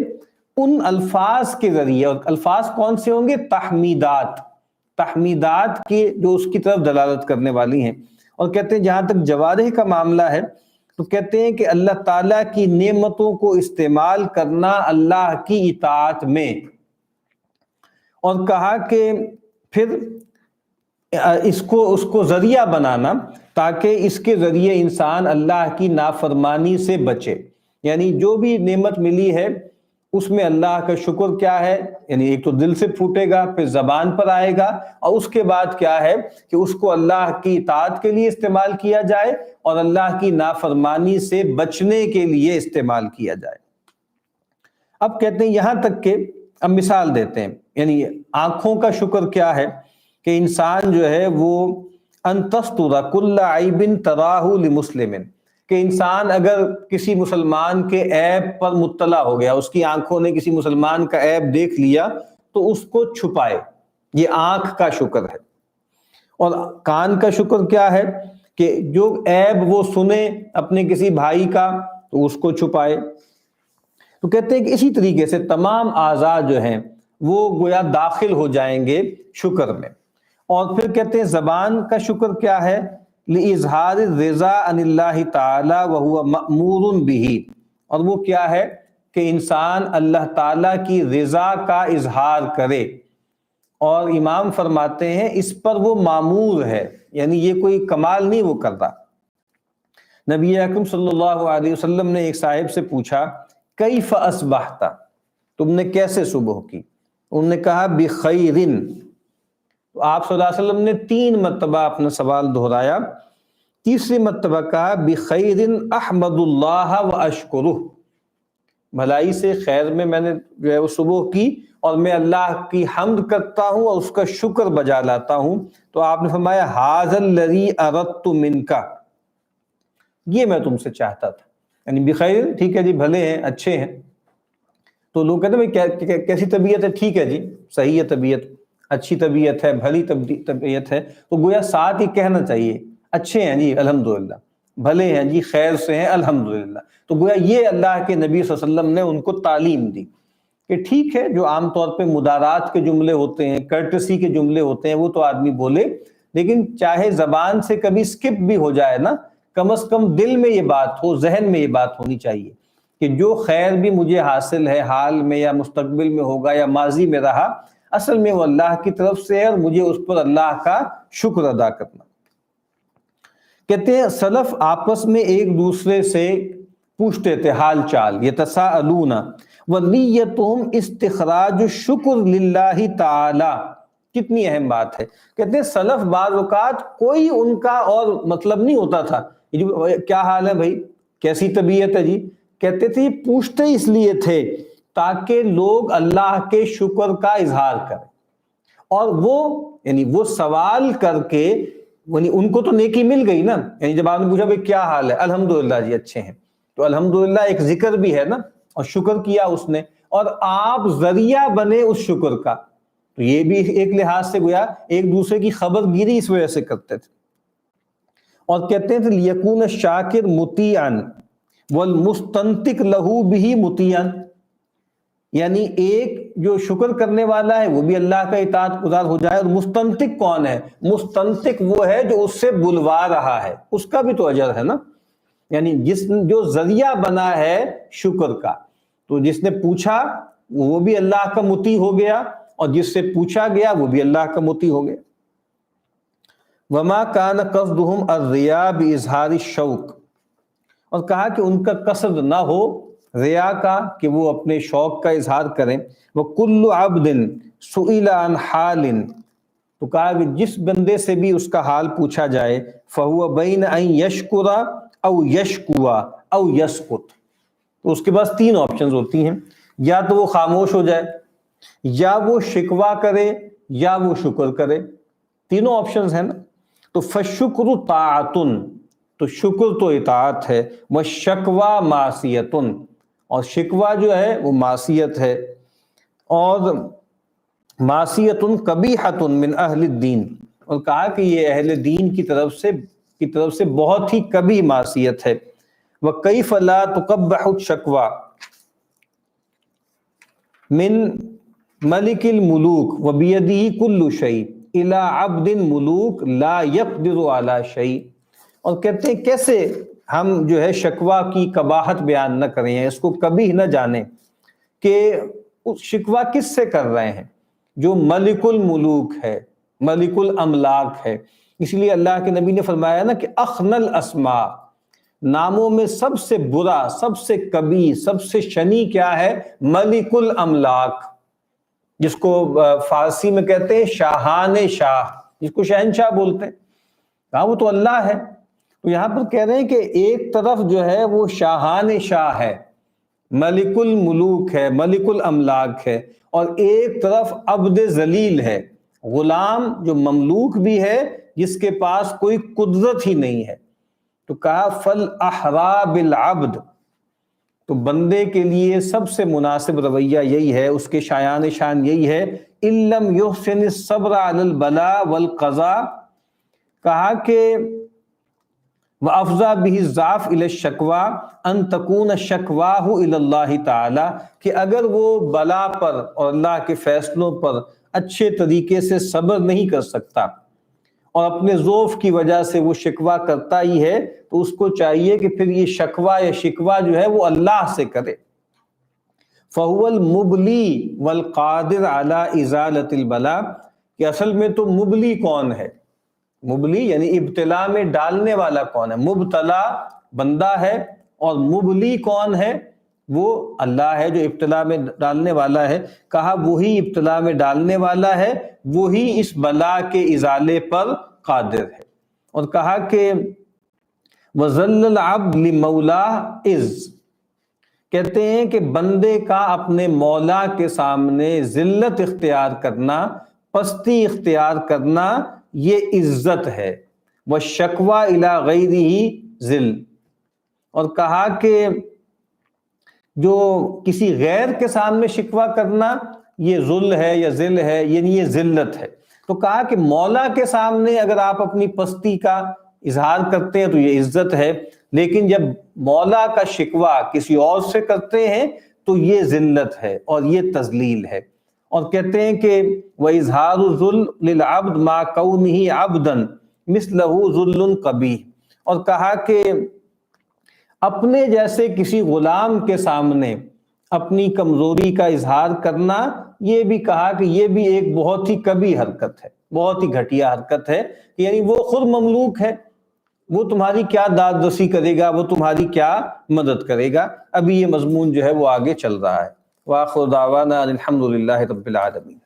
ان الفاظ کے ذریعے، اور الفاظ کون سے ہوں گے؟ تحمیدات کی جو اس کی طرف دلالت کرنے والی ہیں. اور کہتے ہیں جہاں تک جوارح کا معاملہ ہے تو کہتے ہیں کہ اللہ تعالیٰ کی نعمتوں کو استعمال کرنا اللہ کی اطاعت میں، اور کہا کہ پھر اس کو ذریعہ بنانا تاکہ اس کے ذریعے انسان اللہ کی نافرمانی سے بچے. یعنی جو بھی نعمت ملی ہے اس میں اللہ کا شکر کیا ہے، یعنی ایک تو دل سے پھوٹے گا، پھر زبان پر آئے گا، اور اس کے بعد کیا ہے کہ اس کو اللہ کی اطاعت کے لیے استعمال کیا جائے اور اللہ کی نافرمانی سے بچنے کے لیے استعمال کیا جائے. اب کہتے ہیں یہاں تک کہ اب مثال دیتے ہیں، یعنی آنکھوں کا شکر کیا ہے کہ انسان جو ہے وہ ان تستر کل عیب تراہ لمسلم، کہ انسان اگر کسی مسلمان کے عیب پر مطلع ہو گیا، اس کی آنکھوں نے کسی مسلمان کا عیب دیکھ لیا تو اس کو چھپائے، یہ آنکھ کا شکر ہے. اور کان کا شکر کیا ہے کہ جو عیب وہ سنے اپنے کسی بھائی کا تو اس کو چھپائے. تو کہتے ہیں کہ اسی طریقے سے تمام اعضاء جو ہیں وہ گویا داخل ہو جائیں گے شکر میں. اور پھر کہتے ہیں زبان کا شکر کیا ہے؟ لِإِظْهَارِ الرِّضَا عَنِ اللَّهِ تَعَالَى وَهُوَ مَأْمُورٌ بِهِ، اور وہ کیا ہے کہ انسان اللہ تعالیٰ کی رضا کا اظہار کرے، اور امام فرماتے ہیں اس پر وہ مامور ہے، یعنی یہ کوئی کمال نہیں وہ کرتا. نبی اکرم صلی اللہ علیہ وسلم نے ایک صاحب سے پوچھا کیف اصبحت، تم نے کیسے صبح کی؟ انہوں نے کہا بخیر. تو آپ صلی اللہ علیہ وسلم نے 3 مرتبہ اپنا سوال دہرایا. تیسری مرتبہ کہا بخیر احمد اللہ و اشکرہ، بھلائی سے خیر میں نے جو ہے وہ صبح کی اور میں اللہ کی حمد کرتا ہوں اور اس کا شکر بجا لاتا ہوں. تو آپ نے فرمایا ھذا الذی اردت منک، یہ میں تم سے چاہتا تھا. یعنی بخیر، ٹھیک ہے جی، بھلے ہیں، اچھے ہیں. تو لوگ کہتے ہیں بھائی کیسی طبیعت ہے؟ ٹھیک ہے جی، صحیح ہے طبیعت، اچھی طبیعت ہے، بھلی طبیعت ہے. تو گویا ساتھ ہی کہنا چاہیے اچھے ہیں جی الحمدللہ، بھلے ہیں جی، خیر سے ہیں الحمدللہ. تو گویا یہ اللہ کے نبی صلی اللہ علیہ وسلم نے ان کو تعلیم دی کہ ٹھیک ہے، جو عام طور پہ مدارات کے جملے ہوتے ہیں، کرٹسی کے جملے ہوتے ہیں، وہ تو آدمی بولے، لیکن چاہے زبان سے کبھی سکپ بھی ہو جائے نا، کم از کم دل میں یہ بات ہو، ذہن میں یہ بات ہونی چاہیے کہ جو خیر بھی مجھے حاصل ہے حال میں یا مستقبل میں ہوگا یا ماضی میں رہا، اصل میں وہ اللہ کی طرف سے ہے اور مجھے اس پر اللہ کا شکر ادا کرنا. کہتے ہیں سلف آپس میں ایک دوسرے سے پوچھتے تھے حال چال، یتساءلون وَنِيَّتُهُمْ استخراج الشکر للہ تعالی. کتنی اہم بات ہے. کہتے ہیں سلف بعض اوقات کوئی ان کا اور مطلب نہیں ہوتا تھا، کیا حال ہے بھائی، کیسی طبیعت ہے جی. کہتے تھے یہ پوچھتے اس لیے تھے تاکہ لوگ اللہ کے شکر کا اظہار کریں، اور وہ سوال کر کے، یعنی ان کو تو نیکی مل گئی نا. یعنی جب آپ نے پوچھا بھائی کیا حال ہے، الحمدللہ جی اچھے ہیں، تو الحمدللہ ایک ذکر بھی ہے نا، اور شکر کیا اس نے، اور آپ ذریعہ بنے اس شکر کا. تو یہ بھی ایک لحاظ سے گویا ایک دوسرے کی خبر گیری اس وجہ سے کرتے تھے. اور کہتے تھے لیکون الشاکر مطیعا والمستنطق لہو بہ مطیعا. یعنی ایک جو شکر کرنے والا ہے وہ بھی اللہ کا اطاعت گزار ہو جائے. اور مستنطق کون ہے؟ مستنطق وہ ہے جو اس سے بلوا رہا ہے، اس کا بھی تو اجر ہے نا. یعنی جو ذریعہ بنا ہے شکر کا، تو جس نے پوچھا وہ بھی اللہ کا مطیع ہو گیا، اور جس سے پوچھا گیا وہ بھی اللہ کا مطیع ہو گیا. وما کان قصدہم الریا باظہار الشوق. اور کہا کہ ان کا قصد نہ ہو ریا کا، کہ وہ اپنے شوق کا اظہار کریں. وَكُلُّ عَبْدٍ سُئِلَ عَنْ حَالٍ. تو کہا کہ جس بندے سے بھی اس کا حال پوچھا جائے فَهُوَ بَيْنَ أَن يَشْكُرَ أَوْ يَشْكُوَ أَوْ يَسْكُتَ. تو اس کے پاس تین آپشنز ہوتی ہیں، یا تو وہ خاموش ہو جائے، یا وہ شکوہ کرے، یا وہ شکر کرے. تینوں آپشنز ہیں نا. تو فَالشُّكْرُ طَاعَةٌ. تو شکر تو اطاعت ہے. وَالشَّكْوَى مَعْصِيَةٌ. اور شکوہ جو ہے وہ معصیت ہے. اور معصیتٌ قبیحۃ من اہل الدین. اور کہا کہ یہ اہل دین کی طرف سے بہت ہی کبھی معصیت ہے. وَكَيْفَ لَا تُقَبَّحُ الشَّكْوَى من ملک الملوک وبیدہ کل شیء الی عبد ملوک لا یقدر علی شیء. اور کہتے ہیں کیسے ہم جو ہے شکوہ کی قباحت بیان نہ کریں، اس کو کبھی نہ جانیں کہ اس شکوہ کس سے کر رہے ہیں، جو ملک الملوک ہے، ملک الاملاک ہے. اس لیے اللہ کے نبی نے فرمایا نا کہ اخن الاسماء، ناموں میں سب سے برا، سب سے کبھی، سب سے شنی کیا ہے؟ ملک الاملاک، جس کو فارسی میں کہتے ہیں شاہان شاہ، جس کو شہنشاہ بولتے ہیں. کہا وہ تو اللہ ہے. تو یہاں پر کہہ رہے ہیں کہ ایک طرف جو ہے وہ شاہان شاہ ہے، ملک الملوک ہے، ملک الاملاک ہے، اور ایک طرف عبد ذلیل ہے، غلام جو مملوک بھی ہے، جس کے پاس کوئی قدرت ہی نہیں ہے. تو کہا فَالْأَحْرَى بِالْعَبْدِ. تو بندے کے لیے سب سے مناسب رویہ یہی ہے، اس کے شایان شان یہی ہے. إِن لَمْ يُحْسِنِ الصَّبْرَ عَلَى الْبَلَاءِ وَالْقَضَاءِ. کہا کہ وَأَفْضَى بِهِ الضَّعْفُ إِلَى الشَّكْوَى أَن تَكُونَ شَكْوَاهُ إِلَى اللَّهِ تَعَالَى. کہ اگر وہ بلا پر اور اللہ کے فیصلوں پر اچھے طریقے سے صبر نہیں کر سکتا اور اپنے ضعف کی وجہ سے وہ شکوہ کرتا ہی ہے، تو اس کو چاہیے کہ پھر یہ شکوہ یا شکوہ جو ہے وہ اللہ سے کرے. فَهُوَ الْمُبْلِي وَالْقَادِرُ عَلَى إِزَالَةِ الْبَلَاءِ. کہ اصل میں تو مبلی کون ہے؟ مبلی یعنی ابتلا میں ڈالنے والا کون ہے؟ مبتلا بندہ ہے، اور مبلی کون ہے؟ وہ اللہ ہے جو ابتلا میں ڈالنے والا ہے. کہا وہی ابتلا میں ڈالنے والا ہے، وہی اس بلا کے ازالے پر قادر ہے. اور کہا کہ وَذَلَّ الْعَبْدُ لِمَوْلَاهُ إِذْ. کہتے ہیں کہ بندے کا اپنے مولا کے سامنے ذلت اختیار کرنا، پستی اختیار کرنا، یہ عزت ہے. وَالشَّكْوَى إِلَى غَيْرِهِ ذِلٌّ. اور کہا کہ جو کسی غیر کے سامنے شکوہ کرنا یہ ذل ہے یا ذل ہے، یعنی یہ ذلت ہے۔ تو کہا کہ مولا کے سامنے اگر آپ اپنی پستی کا اظہار کرتے ہیں تو یہ عزت ہے، لیکن جب مولا کا شکوہ کسی اور سے کرتے ہیں تو یہ ذلت ہے اور یہ تذلیل ہے۔ اور کہتے ہیں کہ وَإِظْهَارُ الذُّلِّ لِلْعَبْدِ مَعَ كَوْنِهِ عَبْدًا مِثْلَهُ ذُلٌّ قَبِيحٌ، اور کہا کہ اپنے جیسے کسی غلام کے سامنے اپنی کمزوری کا اظہار کرنا، یہ بھی کہا کہ یہ بھی ایک بہت ہی کبھی حرکت ہے، بہت ہی گھٹیا حرکت ہے، یعنی وہ خود مملوک ہے، وہ تمہاری کیا داد رسی کرے گا، وہ تمہاری کیا مدد کرے گا۔ ابھی یہ مضمون جو ہے وہ آگے چل رہا ہے۔ وآخر دعوانا الحمد للہ رب العالمین۔